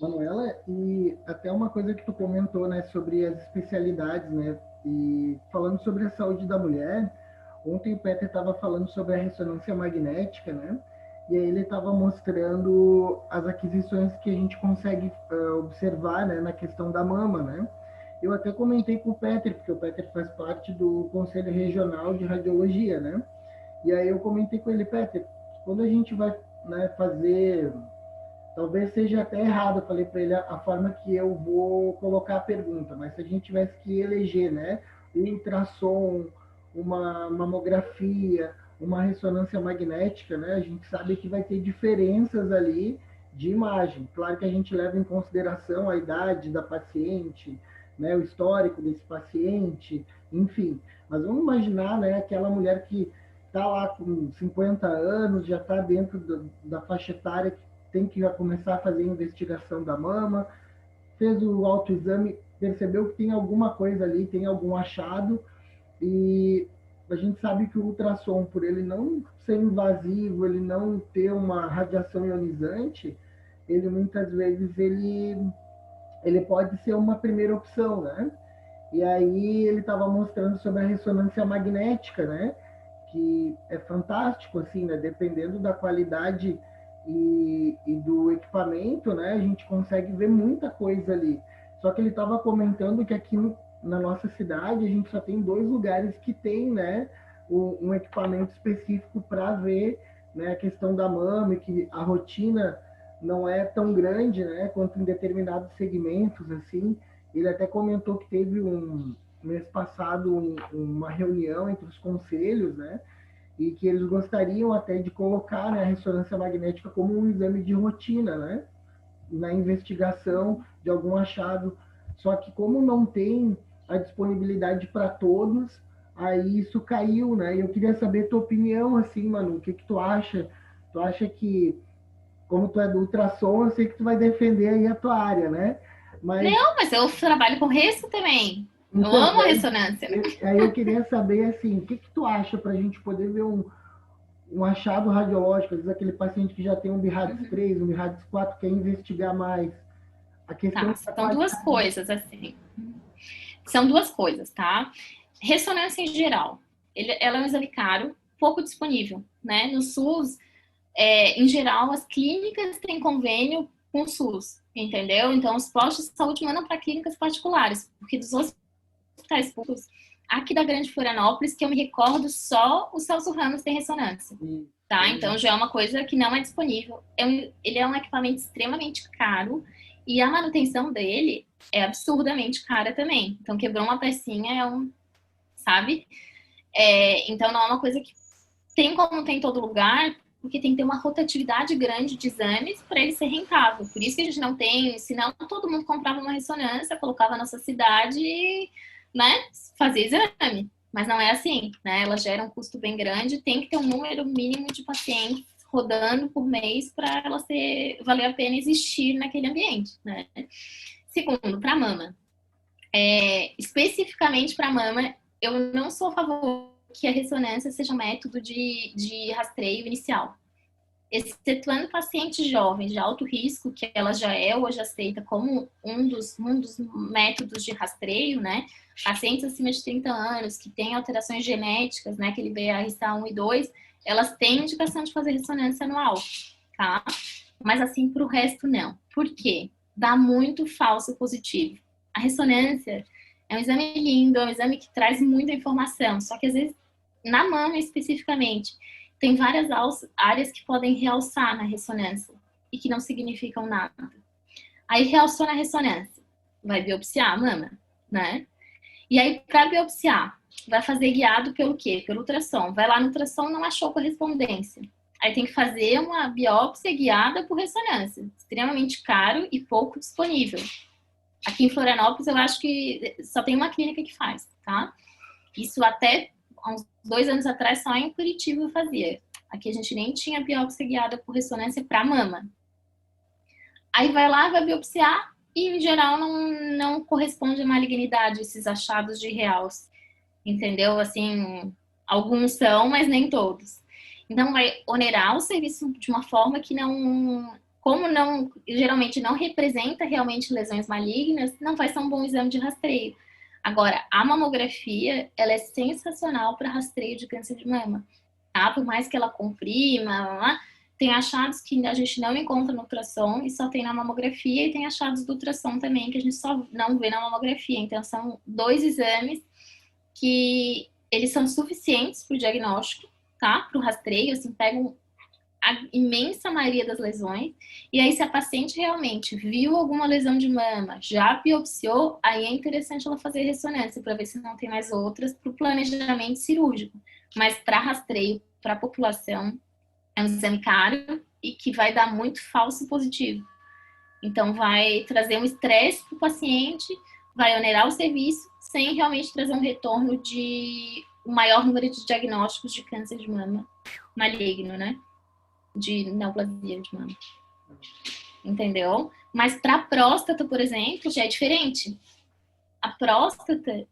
Manuela, e até uma coisa que tu comentou, né, sobre as especialidades, né? E falando sobre a saúde da mulher, ontem o Peter estava falando sobre a ressonância magnética, né? E aí ele estava mostrando as aquisições que a gente consegue observar, né, na questão da mama, né? Eu até comentei com o Peter, porque o Peter faz parte do Conselho Regional de Radiologia, né? E aí eu comentei com ele, Peter, quando a gente vai, né, fazer, talvez seja até errado, eu falei para ele a forma que eu vou colocar a pergunta, mas se a gente tivesse que eleger, né, ultrassom, uma mamografia, uma ressonância magnética, né, a gente sabe que vai ter diferenças ali de imagem. Claro que a gente leva em consideração a idade da paciente, né, o histórico desse paciente, enfim. Mas vamos imaginar, né, aquela mulher que está lá com 50 anos, já está dentro da faixa etária que tem que já começar a fazer a investigação da mama, fez o autoexame, percebeu que tem alguma coisa ali, tem algum achado, e a gente sabe que o ultrassom, por ele não ser invasivo, ele não ter uma radiação ionizante, ele muitas vezes ele pode ser uma primeira opção, né? E aí ele estava mostrando sobre a ressonância magnética, né? Que é fantástico, assim, né? Dependendo da qualidade e do equipamento, né? A gente consegue ver muita coisa ali. Só que ele estava comentando que aqui na nossa cidade a gente só tem 2 lugares que tem, né? Um equipamento específico para ver, né, a questão da mama, e que a rotina não é tão grande, né, quanto em determinados segmentos, assim. Ele até comentou que teve mês passado uma reunião entre os conselhos, né, e que eles gostariam até de colocar, né, a ressonância magnética como um exame de rotina, né, na investigação de algum achado. Só que como não tem a disponibilidade para todos, aí isso caiu, né? E eu queria saber tua opinião, assim, Manu, o que tu acha? Tu acha que, como tu é do ultrassom, eu sei que tu vai defender aí a tua área, né? Mas Não, mas eu trabalho com resto também. Eu então, amo a ressonância, né? aí eu queria saber, assim, o que tu acha para a gente poder ver um achado radiológico, às vezes aquele paciente que já tem um BIRADS 3, um BIRADS 4, quer investigar mais. A questão Tá, da são duas qualidade. coisas, assim. São duas coisas, tá? Ressonância em geral, ela é um exame caro, pouco disponível, né? No SUS, em geral, as clínicas têm convênio com o SUS, entendeu? Então, os postos de saúde mandam para clínicas particulares, porque dos hospitais públicos, aqui da Grande Florianópolis, que eu me recordo, só o Celso Ramos tem ressonância, tá? Então, já é uma coisa que não é disponível. Ele é um equipamento extremamente caro e a manutenção dele é absurdamente cara também. Então, quebrou uma pecinha, sabe? Então, não é uma coisa que tem como tem em todo lugar, porque tem que ter uma rotatividade grande de exames para ele ser rentável. Por isso que a gente não tem, senão todo mundo comprava uma ressonância, colocava na nossa cidade e, né, fazia exame. Mas não é assim, né? Ela gera um custo bem grande, tem que ter um número mínimo de pacientes rodando por mês para ela valer a pena existir naquele ambiente, né? Segundo, para mama. Especificamente para mama, eu não sou a favor que a ressonância seja um método de rastreio inicial. Excetuando pacientes jovens de alto risco, que ela já é hoje aceita como um dos métodos de rastreio, né? Pacientes acima de 30 anos, que têm alterações genéticas, né? Aquele BRCA1 e 2, elas têm indicação de fazer ressonância anual, tá? Mas assim, para o resto, não. Por quê? Dá muito falso positivo. A ressonância é um exame lindo, é um exame que traz muita informação, só que às vezes, na mama especificamente, tem várias áreas que podem realçar na ressonância e que não significam nada. Aí realçou na ressonância, vai biopsiar a mama, né? E aí, para biopsiar, vai fazer guiado pelo quê? Pelo ultrassom. Vai lá no ultrassom, não achou correspondência. Aí tem que fazer uma biópsia guiada por ressonância. Extremamente caro e pouco disponível. Aqui em Florianópolis, eu acho que só tem uma clínica que faz, tá? Isso até uns 2 anos atrás, só em Curitiba eu fazia. Aqui a gente nem tinha biópsia guiada por ressonância para mama. Aí vai lá, vai biopsiar e, em geral, não corresponde à malignidade esses achados de Reals. Entendeu? Assim, alguns são, mas nem todos. Então, vai onerar o serviço de uma forma que geralmente não representa realmente lesões malignas, não vai ser um bom exame de rastreio. Agora, a mamografia, ela é sensacional para rastreio de câncer de mama, tá? Por mais que ela comprima, tem achados que a gente não encontra no ultrassom e só tem na mamografia, e tem achados do ultrassom também que a gente só não vê na mamografia. Então, são 2 exames que eles são suficientes para o diagnóstico, tá? Para o rastreio, assim, pegam a imensa maioria das lesões. E aí, se a paciente realmente viu alguma lesão de mama, já biopsiou, aí é interessante ela fazer ressonância para ver se não tem mais outras para o planejamento cirúrgico. Mas para rastreio, para a população, é um exame caro e que vai dar muito falso positivo. Então, vai trazer um estresse para o paciente, vai onerar o serviço, sem realmente trazer um retorno de um maior número de diagnósticos de câncer de mama maligno, né? De neoplasia de mama. Entendeu? Mas para próstata, por exemplo, já é diferente. A próstata,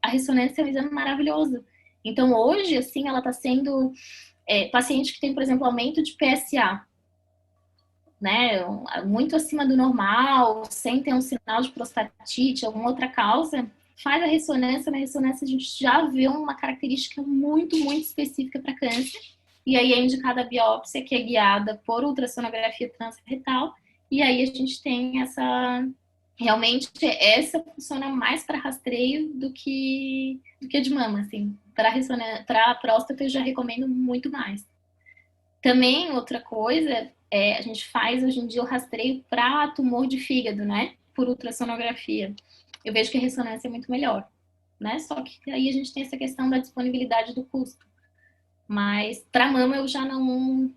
a ressonância é um exame maravilhoso. Então, hoje, assim, ela está sendo... paciente que tem, por exemplo, aumento de PSA, né, muito acima do normal, sem ter um sinal de prostatite, alguma outra causa, faz a ressonância. Na ressonância a gente já vê uma característica muito, muito específica para câncer, e aí é indicada a biópsia, que é guiada por ultrassonografia transretal, e aí a gente tem realmente essa funciona mais para rastreio do que a de mama, assim. Para a próstata eu já recomendo muito mais. Também, outra coisa, a gente faz hoje em dia o rastreio para tumor de fígado, né? Por ultrassonografia. Eu vejo que a ressonância é muito melhor, né? Só que aí a gente tem essa questão da disponibilidade do custo. Mas para mama eu já não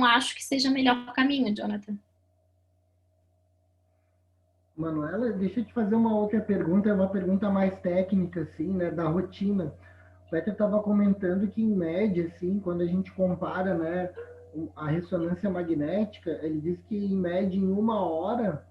acho que seja o melhor caminho, Jonathan. Manuela, deixa eu te fazer uma outra pergunta, uma pergunta mais técnica, assim, né, da rotina. O Peter estava comentando que, em média, assim, quando a gente compara, né, a ressonância magnética, ele diz que, em média, em 1 hora,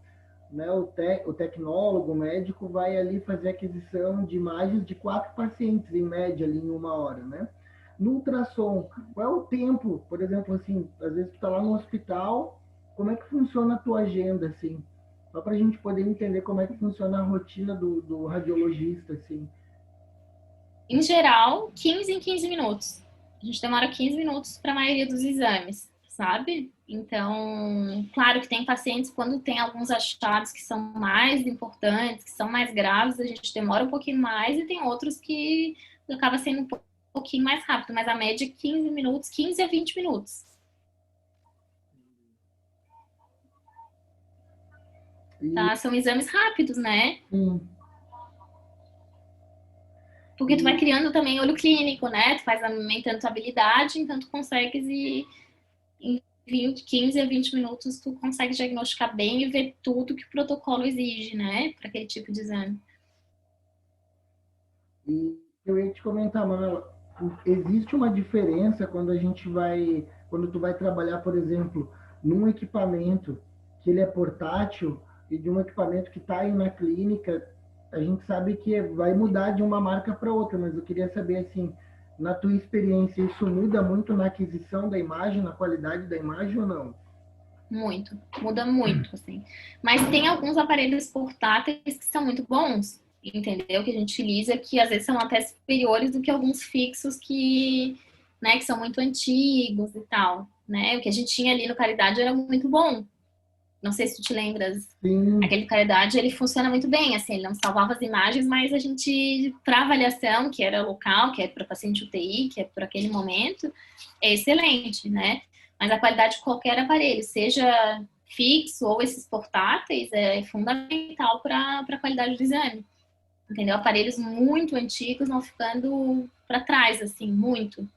né, o tecnólogo, o médico, vai ali fazer aquisição de imagens de 4 pacientes, em média, ali em 1 hora, né? No ultrassom, qual é o tempo, por exemplo, assim, às vezes tu está lá no hospital, como é que funciona a tua agenda, assim? Só para a gente poder entender como é que funciona a rotina do radiologista, assim. Em geral, 15 em 15 minutos. A gente demora 15 minutos para a maioria dos exames, sabe? Então, claro que tem pacientes, quando tem alguns achados que são mais importantes, que são mais graves, a gente demora um pouquinho mais, e tem outros que acaba sendo um pouquinho mais rápido, mas a média é 15 minutos, 15 a 20 minutos. Tá? São exames rápidos, né? Porque tu vai criando também olho clínico, né? Tu faz aumentando tua habilidade, então tu consegues em 15 a 20 minutos tu consegue diagnosticar bem e ver tudo que o protocolo exige, né? Para aquele tipo de exame. E eu ia te comentar, Manuela, existe uma diferença quando tu vai trabalhar, por exemplo, num equipamento que ele é portátil e de um equipamento que está aí na clínica, a gente sabe que vai mudar de uma marca para outra, mas eu queria saber assim, na tua experiência, isso muda muito na aquisição da imagem, na qualidade da imagem ou não? Muito, muda muito, assim. Mas tem alguns aparelhos portáteis que são muito bons, entendeu? Que a gente utiliza, que às vezes são até superiores do que alguns fixos que, né, que são muito antigos e tal, né? O que a gente tinha ali no Caridade era muito bom. Não sei se tu te lembras, Sim, aquele Caridade, ele funciona muito bem, assim, ele não salvava as imagens, mas a gente, para avaliação, que era local, que é para paciente UTI, que é por aquele momento, é excelente, né? Mas a qualidade de qualquer aparelho, seja fixo ou esses portáteis, é fundamental para a qualidade do exame. Entendeu? Aparelhos muito antigos vão ficando para trás, assim, muito.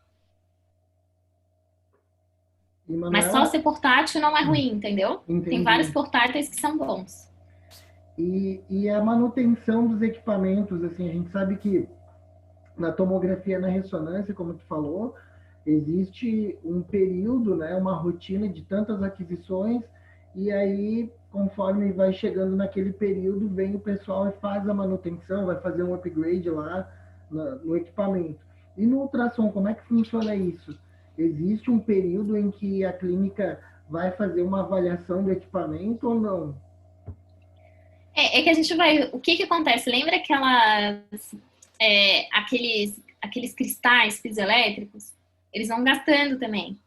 e Mas só Manuela, ser portátil não é ruim, entendeu? Tem vários entendi. portáteis que são bons. E a manutenção dos equipamentos, assim, a gente sabe que na tomografia, na ressonância, como tu falou, existe um período, né, uma rotina de tantas aquisições, e aí, conforme vai chegando naquele período, vem o pessoal e faz a manutenção, vai fazer um upgrade lá no equipamento. E no ultrassom, como é que funciona isso? Existe um período em que a clínica vai fazer uma avaliação do equipamento ou não? É que a gente vai. O que que acontece? Lembra aqueles cristais piezoelétricos? Eles vão gastando também.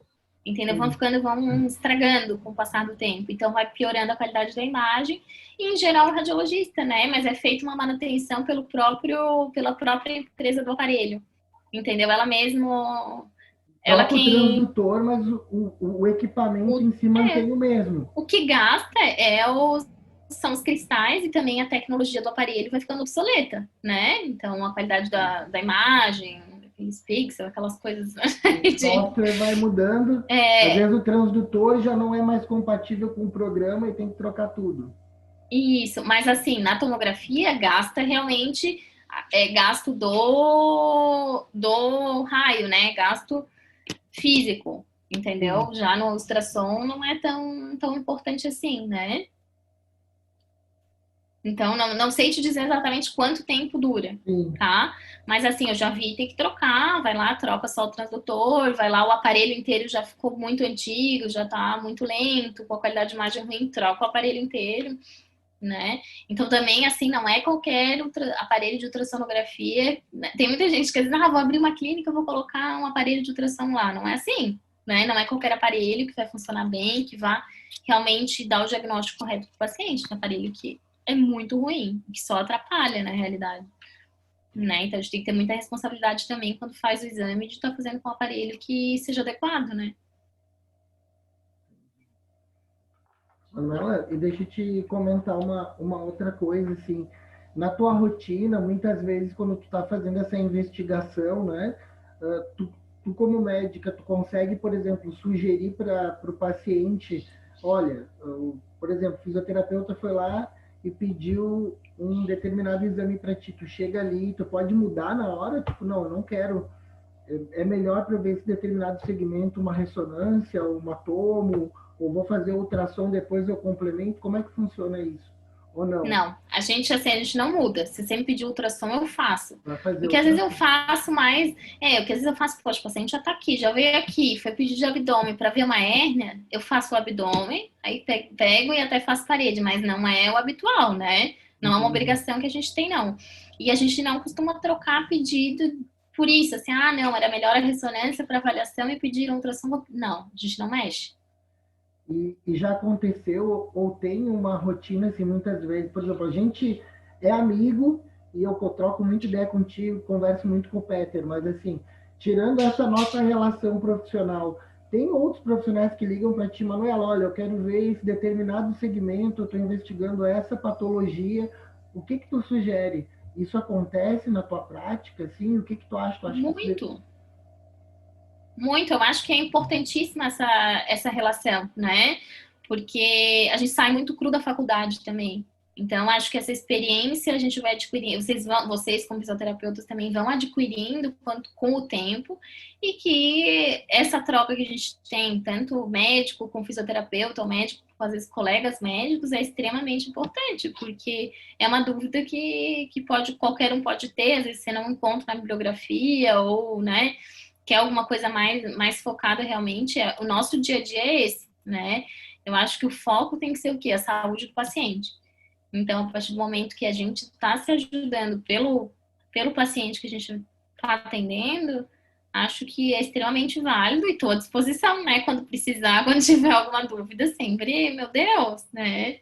Entendeu? Vão Sim. ficando, vão estragando com o passar do tempo. Então, vai piorando a qualidade da imagem. E, em geral, o radiologista, né? Mas é feita uma manutenção pela própria empresa do aparelho. Entendeu? Ela mesmo, ela Troca o quem, transdutor, mas o equipamento o, em si mantém o mesmo. o que gasta são os cristais e também a tecnologia do aparelho vai ficando obsoleta, né? Então, a qualidade da imagem, aqueles pixels, aquelas coisas O de, software vai mudando, às é, vezes o transdutor já não é mais compatível com o programa e tem que trocar tudo. isso, mas assim, na tomografia gasta realmente gasto do raio, né? Gasto físico, Sim, entendeu? Já no ultrassom não é tão importante assim, né? Então, não sei te dizer exatamente quanto tempo dura, sim. tá? Mas assim, eu já vi tem que trocar, vai lá, troca só o transdutor, vai lá, o aparelho inteiro já ficou muito antigo, já tá muito lento, com a qualidade de imagem ruim, troca o aparelho inteiro, né? Então também assim não é qualquer aparelho de ultrassonografia, né? Tem muita gente que diz, vou abrir uma clínica, vou colocar um aparelho de ultrassom lá, não é assim, né? Não é qualquer aparelho que vai funcionar bem, que vai realmente dar o diagnóstico correto para o paciente, um aparelho que é muito ruim, que só atrapalha na realidade, né? Então a gente tem que ter muita responsabilidade também quando faz o exame de estar fazendo com um aparelho que seja adequado, né? Manuela, e deixa eu te comentar uma outra coisa, assim, na tua rotina, muitas vezes quando tu está fazendo essa investigação, né, tu como médica, tu consegue, por exemplo, sugerir para o paciente, olha, por exemplo, o fisioterapeuta foi lá e pediu um determinado exame para ti, tu chega ali, tu pode mudar na hora, tipo, não, eu não quero, é melhor para eu ver esse determinado segmento uma ressonância, uma tomo, ou vou fazer ultrassom, depois eu complemento? Como é que funciona isso? Ou não? Não, a gente não muda. Se você me pedir ultrassom, eu faço. Vai fazer Porque às vezes eu ultrassom. faço mais. Porque às vezes eu faço, poxa, o paciente já tá aqui, já veio aqui, foi pedir de abdômen para ver uma hérnia, eu faço o abdômen, aí pego e até faço parede, mas não é o habitual, né? Não é uma Entendi. obrigação que a gente tem, não. E a gente não costuma trocar pedido por isso, assim, não, era melhor a ressonância para avaliação e pedir um ultrassom. Não, a gente não mexe. E já aconteceu, ou tem uma rotina, assim, muitas vezes, por exemplo, a gente é amigo e eu troco muita ideia contigo, converso muito com o Peter, mas assim, tirando essa nossa relação profissional, tem outros profissionais que ligam para ti, Manuela, olha, eu quero ver esse determinado segmento, eu estou investigando essa patologia, o que que tu sugere? Isso acontece na tua prática, assim? O que que tu acha? Tu acha que isso Muito. Muito, eu acho que é importantíssima essa relação, né? Porque a gente sai muito cru da faculdade também, Então, acho que essa experiência a gente vai adquirindo, vocês como fisioterapeutas também vão adquirindo com o tempo, e que essa troca que a gente tem, tanto o médico com o fisioterapeuta, o médico com, às vezes, colegas médicos, é extremamente importante, porque é uma dúvida que qualquer um pode ter, às vezes você não encontra na bibliografia, ou, né, quer alguma coisa mais focada realmente, o nosso dia a dia é esse, né? Eu acho que o foco tem que ser o quê? A saúde do paciente. Então, a partir do momento que a gente está se ajudando pelo paciente que a gente está atendendo, acho que é extremamente válido e estou à disposição, né? Quando precisar, quando tiver alguma dúvida, sempre, meu Deus, né?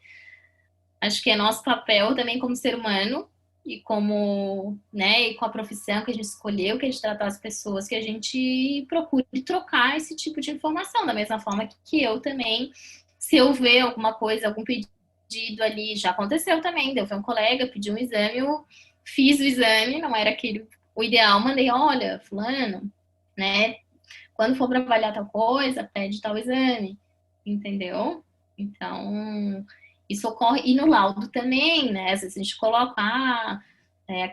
Acho que é nosso papel também como ser humano e como, né, e com a profissão que a gente escolheu, que a gente trata as pessoas, que a gente procure trocar esse tipo de informação, da mesma forma que eu também, se eu ver alguma coisa, algum pedido ali, já aconteceu também, deu um colega, pediu um exame, eu fiz o exame, não era aquele o ideal, mandei, olha, fulano, né, quando for para avaliar tal coisa, pede tal exame, entendeu? Então, isso ocorre, e no laudo também, né? Às vezes a gente coloca, a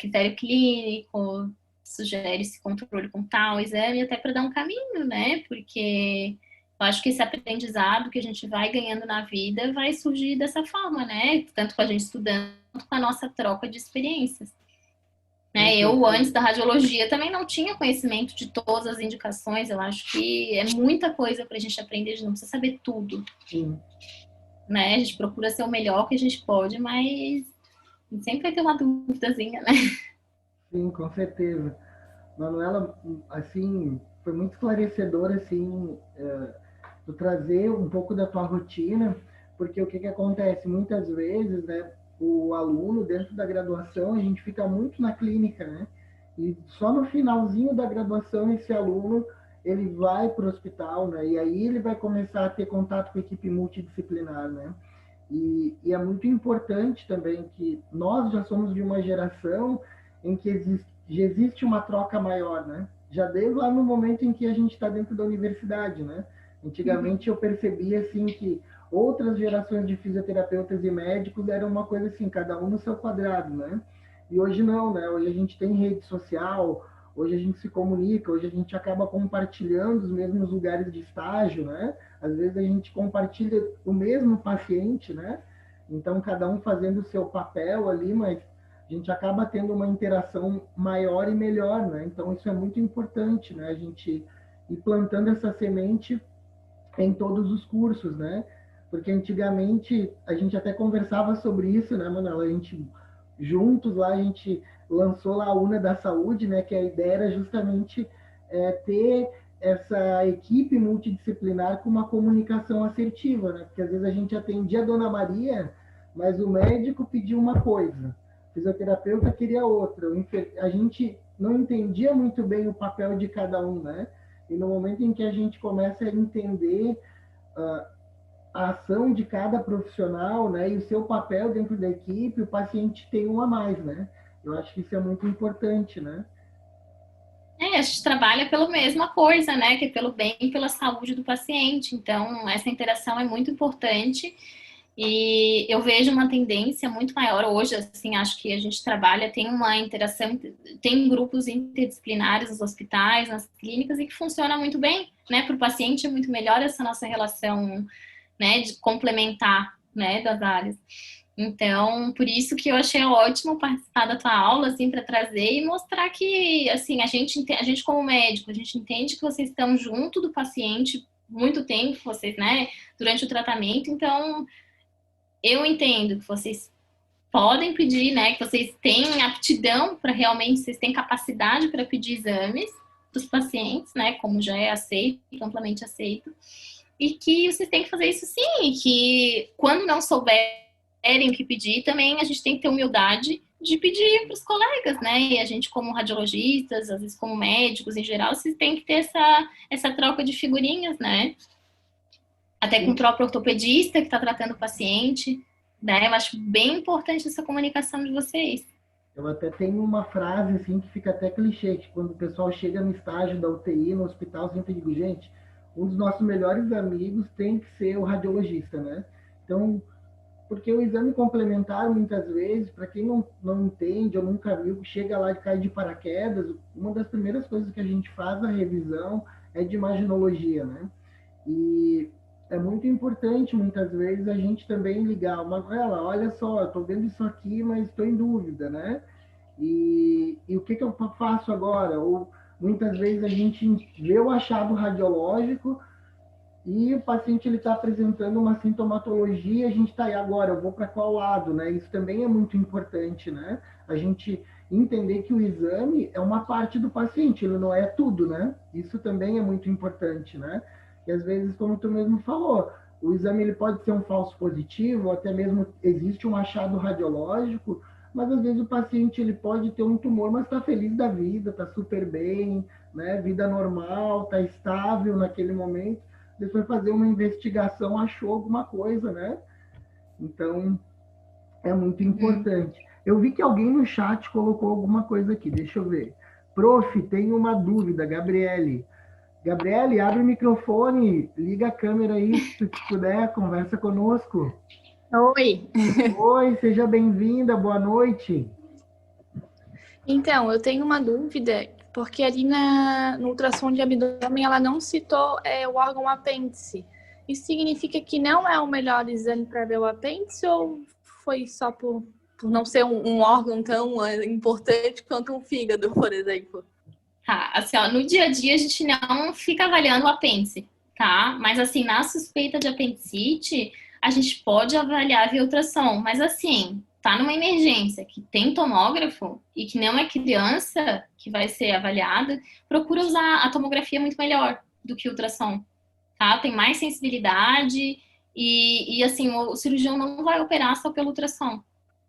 critério clínico, sugere esse controle com tal exame, até para dar um caminho, né? Porque eu acho que esse aprendizado que a gente vai ganhando na vida vai surgir dessa forma, né? Tanto com a gente estudando, quanto com a nossa troca de experiências. Né? Eu, antes da radiologia, também não tinha conhecimento de todas as indicações. Eu acho que é muita coisa para a gente aprender, a gente não precisa saber tudo. Sim. Né? A gente procura ser o melhor que a gente pode, mas sempre vai ter uma dúvidazinha, né? Sim, com certeza. Manuela, assim, foi muito esclarecedor, assim, tu trazer um pouco da tua rotina, porque o que que acontece? Muitas vezes, né, o aluno, dentro da graduação, a gente fica muito na clínica, né? E só no finalzinho da graduação, esse aluno, ele vai para o hospital, né? E aí ele vai começar a ter contato com a equipe multidisciplinar, né? E é muito importante também que nós já somos de uma geração em que já existe uma troca maior, né? Já desde lá no momento em que a gente está dentro da universidade, né? Antigamente eu percebia assim que outras gerações de fisioterapeutas e médicos eram uma coisa assim, cada um no seu quadrado, né? E hoje não, né? Hoje a gente tem rede social, hoje a gente se comunica, hoje a gente acaba compartilhando os mesmos lugares de estágio, né? Às vezes a gente compartilha o mesmo paciente, né? Então cada um fazendo o seu papel ali, mas a gente acaba tendo uma interação maior e melhor, né? Então isso é muito importante, né? A gente ir plantando essa semente em todos os cursos, né? Porque antigamente a gente até conversava sobre isso, né, Manuela? A gente juntos lá a gente lançou lá a UNA da Saúde, né? Que a ideia era justamente ter essa equipe multidisciplinar com uma comunicação assertiva, né? Porque às vezes a gente atendia a Dona Maria, mas o médico pediu uma coisa, o fisioterapeuta queria outra, a gente não entendia muito bem o papel de cada um, né? E no momento em que a gente começa a entender a ação de cada profissional, né, e o seu papel dentro da equipe, o paciente tem um a mais, né? Eu acho que isso é muito importante, né? A gente trabalha pela mesma coisa, né? Que é pelo bem e pela saúde do paciente. Então, essa interação é muito importante. E eu vejo uma tendência muito maior hoje, assim, acho que a gente trabalha, tem uma interação, tem grupos interdisciplinares nos hospitais, nas clínicas, e que funciona muito bem, né? Para o paciente é muito melhor essa nossa relação, né, de complementar, né, das áreas. Então, por isso que eu achei ótimo participar da tua aula, assim, para trazer e mostrar que, assim, a gente como médico, a gente entende que vocês estão junto do paciente muito tempo, vocês, né, durante o tratamento, então eu entendo que vocês podem pedir, né, que vocês têm aptidão para realmente, vocês têm capacidade para pedir exames dos pacientes, né, como já é aceito, amplamente aceito, e que vocês têm que fazer isso sim, e que quando não souberem o que pedir, também a gente tem que ter humildade de pedir para os colegas, né, e a gente como radiologistas, às vezes como médicos em geral, vocês têm que ter essa troca de figurinhas, né, até com o próprio ortopedista que está tratando o paciente, né? Eu acho bem importante essa comunicação de vocês. Eu até tenho uma frase assim que fica até clichê, que quando o pessoal chega no estágio da UTI, no hospital, sempre digo, gente, um dos nossos melhores amigos tem que ser o radiologista, né? Então, porque o exame complementar, muitas vezes, para quem não entende ou nunca viu, chega lá e cai de paraquedas, uma das primeiras coisas que a gente faz na revisão é de imaginologia, né? E é muito importante, muitas vezes, a gente também ligar, Manuela, olha só, eu estou vendo isso aqui, mas estou em dúvida, né? E o que eu faço agora? Ou muitas vezes a gente vê o achado radiológico e o paciente ele está apresentando uma sintomatologia, a gente está aí agora, eu vou para qual lado, né? Isso também é muito importante, né? A gente entender que o exame é uma parte do paciente, ele não é tudo, né? Isso também é muito importante, né? E às vezes, como tu mesmo falou, o exame ele pode ser um falso positivo, ou até mesmo existe um achado radiológico, mas às vezes o paciente ele pode ter um tumor, mas está feliz da vida, está super bem, né? Vida normal, está estável naquele momento. Depois fazer uma investigação, achou alguma coisa, né? Então, é muito importante. Eu vi que alguém no chat colocou alguma coisa aqui, deixa eu ver. Prof, tenho uma dúvida, Gabriele. Gabriele, abre o microfone, liga a câmera aí, se puder, conversa conosco. Oi. Oi, seja bem-vinda, boa noite. Então, eu tenho uma dúvida, porque ali no ultrassom de abdômen ela não citou o órgão apêndice. Isso significa que não é o melhor exame para ver o apêndice ou foi só por não ser um órgão tão importante quanto um fígado, por exemplo? Tá, assim, ó, no dia a dia a gente não fica avaliando o apêndice, tá? Mas assim, na suspeita de apendicite, a gente pode avaliar via ultrassom, mas assim, tá numa emergência que tem tomógrafo e que não é criança que vai ser avaliada, procura usar a tomografia muito melhor do que o ultrassom, tá? Tem mais sensibilidade e assim, o cirurgião não vai operar só pelo ultrassom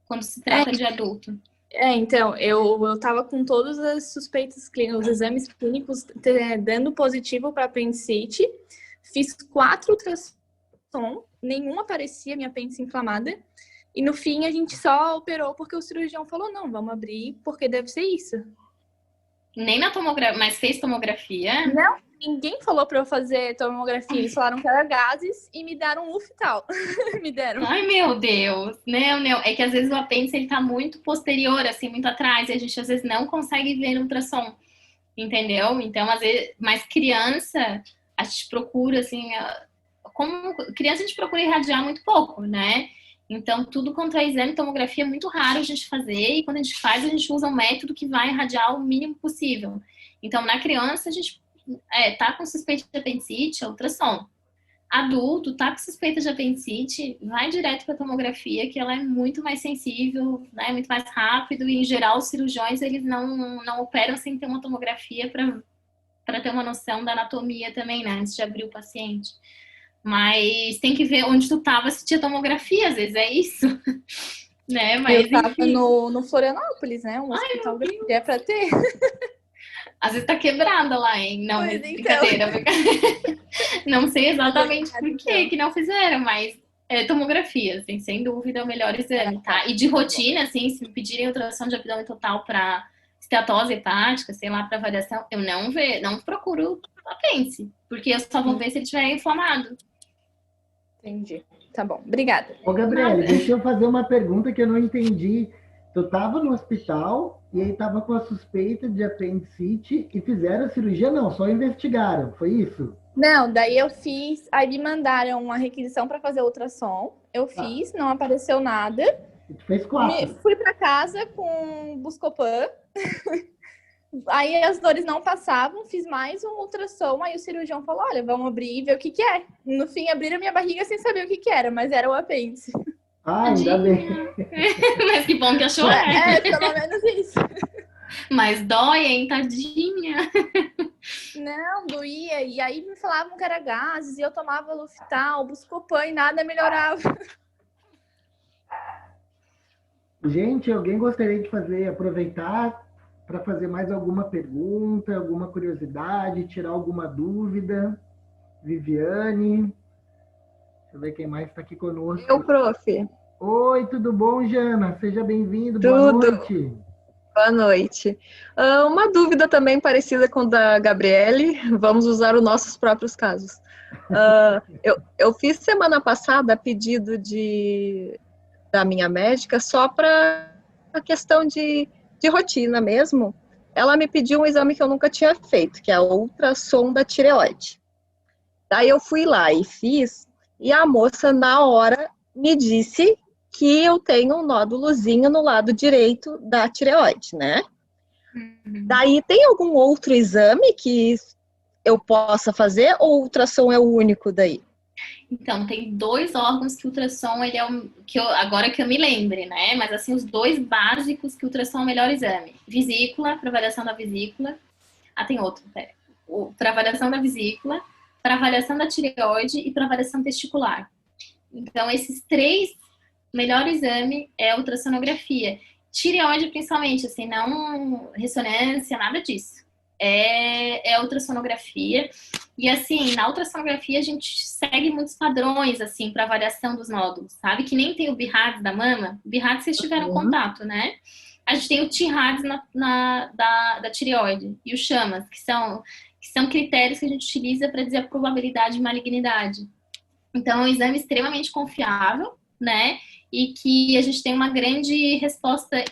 quando se trata de adulto. Então, eu tava com todas as suspeitas clínicas, os exames clínicos dando positivo para apendicite, fiz 4 ultrassom, nenhum aparecia minha apêndice inflamada, e no fim a gente só operou porque o cirurgião falou, não, vamos abrir porque deve ser isso. Nem na tomografia, mas fez tomografia? Não, ninguém falou para eu fazer tomografia, eles falaram que era gases e me deram um Luftal. Me deram. Ai, meu Deus. Não. É que às vezes o apêndice ele tá muito posterior, assim, muito atrás, e a gente às vezes não consegue ver no ultrassom, entendeu? Então, às vezes, mas criança, a gente procura, assim, como criança a gente procura irradiar muito pouco, né? Então, tudo quanto é exame, tomografia é muito raro a gente fazer, e quando a gente faz, a gente usa um método que vai irradiar o mínimo possível. Então, na criança, a gente tá com suspeita de apendicite, é ultrassom. Adulto, tá com suspeita de apendicite, vai direto para tomografia, que ela é muito mais sensível, né, muito mais rápido, e em geral os cirurgiões, eles não operam sem ter uma tomografia para ter uma noção da anatomia também, né, antes de abrir o paciente. Mas tem que ver onde tu tava, se tinha tomografia, às vezes é isso. Né? Mas, eu tava no Florianópolis, né? Um hospital que é pra ter. Às vezes tá quebrada lá, hein? Não, Pois brincadeira. Não sei exatamente por que não fizeram, mas tomografia, assim, sem dúvida é o melhor exame, tá? E de rotina, assim, se me pedirem ultrassom de abdômen total para esteatose hepática, sei lá, para avaliação, eu não procuro apêndice, porque eu só vou ver se ele estiver inflamado. Entendi. Tá bom, obrigada. Ô, Gabriele, deixa eu fazer uma pergunta que eu não entendi. Tu estava no hospital e aí estava com a suspeita de apendicite e fizeram a cirurgia? Não, só investigaram, foi isso? Não, daí eu fiz, aí me mandaram uma requisição para fazer ultrassom, eu fiz, não apareceu nada. E tu fez 4? Fui para casa com Buscopan, aí as dores não passavam, fiz mais um ultrassom, aí o cirurgião falou, olha, vamos abrir e ver o que é. No fim, abriram minha barriga sem saber o que era, mas era o apêndice. Ah, ainda bem. Mas que bom que achou. Pelo menos isso. Mas dói, hein, tadinha. Não, doía. E aí me falavam que era gases, e eu tomava Luftal, Buscopan e nada melhorava. Gente, alguém gostaria de aproveitar para fazer mais alguma pergunta, alguma curiosidade, tirar alguma dúvida? Viviane. Deixa eu ver quem mais está aqui conosco. Eu, prof. Oi, tudo bom, Jana? Seja bem-vindo. Tudo. Boa noite. Boa noite. Uma dúvida também parecida com a da Gabriele. Vamos usar os nossos próprios casos. Eu fiz semana passada pedido de da minha médica só para a questão de rotina mesmo. Ela me pediu um exame que eu nunca tinha feito, que é a ultrassom da tireoide. Daí eu fui lá e fiz, e a moça, na hora, me disse que eu tenho um nódulozinho no lado direito da tireoide, né? Daí, tem algum outro exame que eu possa fazer, ou o ultrassom é o único daí? Então, tem 2 órgãos que o ultrassom, ele é agora que eu me lembre, né? Mas assim, os 2 básicos que o ultrassom é o melhor exame. Vesícula, para avaliação da vesícula. Ah, tem outro, pera. Para avaliação da vesícula, para avaliação da tireoide e para avaliação testicular. Então, esses 3 melhor exame é a ultrassonografia. Tireoide, principalmente, assim, não ressonância, nada disso. É a ultrassonografia. E, assim, na ultrassonografia a gente segue muitos padrões, assim, para avaliação dos nódulos, sabe? Que nem tem o BIRADS da mama. O BIRADS vocês tiveram contato, né? A gente tem o TIRADS da tireoide e o CHAMAS, que são critérios que a gente utiliza para dizer a probabilidade de malignidade. Então, é um exame extremamente confiável, né? E que a gente tem uma grande resposta,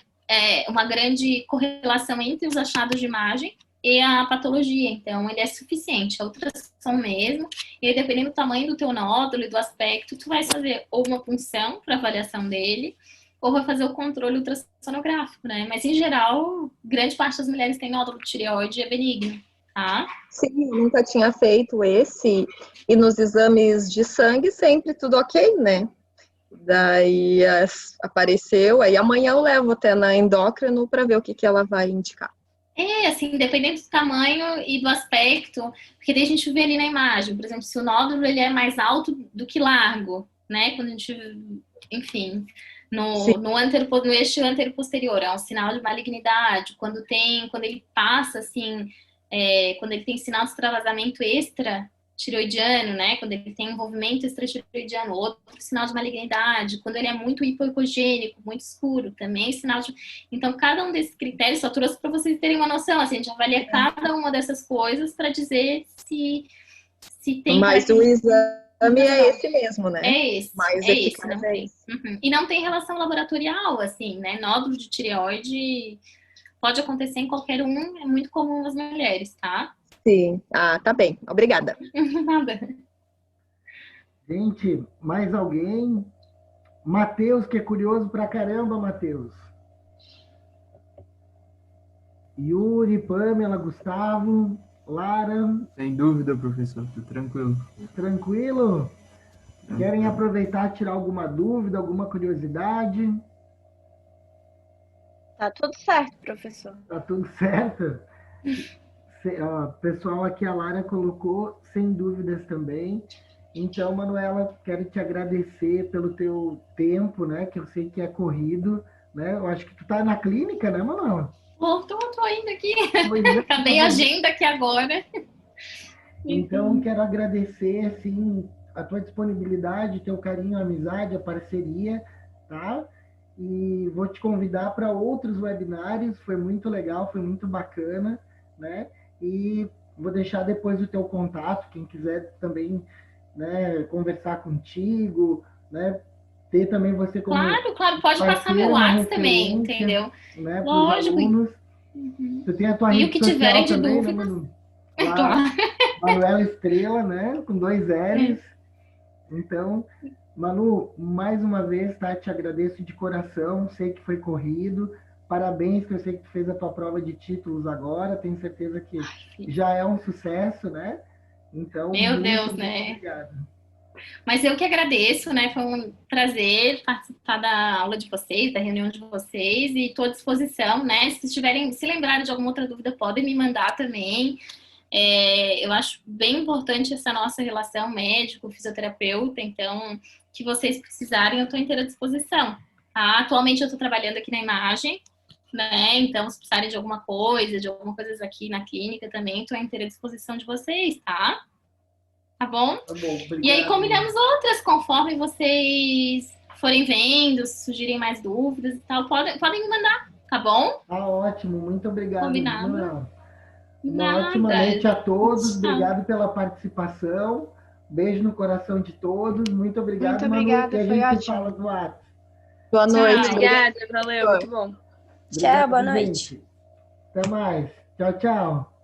uma grande correlação entre os achados de imagem e a patologia. Então, ele é suficiente, é ultrassom mesmo. E aí, dependendo do tamanho do teu nódulo e do aspecto, tu vai fazer ou uma punção para avaliação dele, ou vai fazer o controle ultrassonográfico, né? Mas, em geral, grande parte das mulheres tem nódulo de tireoide e é benigno, tá? Sim, eu nunca tinha feito esse. E nos exames de sangue, sempre tudo ok, né? Daí apareceu, aí amanhã eu levo até na endócrino para ver o que ela vai indicar. Assim, dependendo do tamanho e do aspecto, porque daí a gente vê ali na imagem, por exemplo, se o nódulo ele é mais alto do que largo, né? Quando a gente, enfim, no eixo antero-posterior, é um sinal de malignidade. Quando ele passa, assim, quando ele tem sinal de extravasamento extra-tireoidiano, né? Quando ele tem envolvimento extratireoidiano, outro sinal de malignidade. Quando ele é muito hipoecogênico, muito escuro, também sinal de... Então, cada um desses critérios, só trouxe para vocês terem uma noção, assim, a gente avalia cada uma dessas coisas para dizer se tem... Mas o exame é esse mesmo, né? É esse, mais esse, não tem. Uhum. E não tem relação laboratorial, assim, né? Nódulo de tireoide pode acontecer em qualquer um, é muito comum nas mulheres, tá? Sim. Ah, tá bem. Obrigada. Nada. Gente, mais alguém? Matheus, que é curioso pra caramba, Matheus. Yuri, Pamela, Gustavo, Lara. Sem dúvida, professor. Tô tranquilo. Tranquilo? Querem aproveitar e tirar alguma dúvida, alguma curiosidade? Tá tudo certo, professor. Tá tudo certo? Pessoal, aqui a Lara colocou sem dúvidas também. Então, Manuela, quero te agradecer pelo teu tempo, né? Que eu sei que é corrido, né? Eu acho que tu tá na clínica, né, Manuela? Tô indo aqui. Acabei a agenda aqui agora. Então, quero agradecer, assim, a tua disponibilidade, teu carinho, a amizade, a parceria, tá? E vou te convidar para outros webinários, foi muito legal, foi muito bacana, né? E vou deixar depois o teu contato, quem quiser também, né, conversar contigo, né? Ter também você como Claro, pode passar meu WhatsApp também, entendeu? Né, Lógico. Alunos. Tu tem a tua E rede o que tiverem de também, dúvidas. né, Manu? Claro. Manuela Estrela, né? Com 2 L's. Então, Manu, mais uma vez, tá? Te agradeço de coração. Sei que foi corrido. Parabéns, que eu sei que tu fez a tua prova de títulos agora. Tenho certeza que já é um sucesso, né? Então, meu Deus, muito né? obrigado. Mas eu que agradeço, né? Foi um prazer participar da aula de vocês, da reunião de vocês, e estou à disposição, né? Se lembrarem de alguma outra dúvida, podem me mandar também. Eu acho bem importante essa nossa relação médico-fisioterapeuta, então, que vocês precisarem, eu estou inteira à disposição, tá? Atualmente eu estou trabalhando aqui na imagem, né? Então, se precisarem de alguma coisa aqui na clínica também, estou inteira à disposição de vocês, tá? Tá bom? Tá bom, obrigado. E aí combinamos outras, conforme vocês forem vendo, se surgirem mais dúvidas e tal, podem me mandar, tá bom? Tá ótimo, muito obrigado. Combinado. Manuela. Uma Nada. ótima noite a todos, Tchau. obrigado pela participação, beijo no coração de todos, muito obrigado, Muito obrigada, Manu, e a foi gente ótimo. fala do WhatsApp. Boa noite. Obrigada, valeu, muito bom. Tchau, boa Obrigado, noite. gente. Até mais. Tchau, tchau.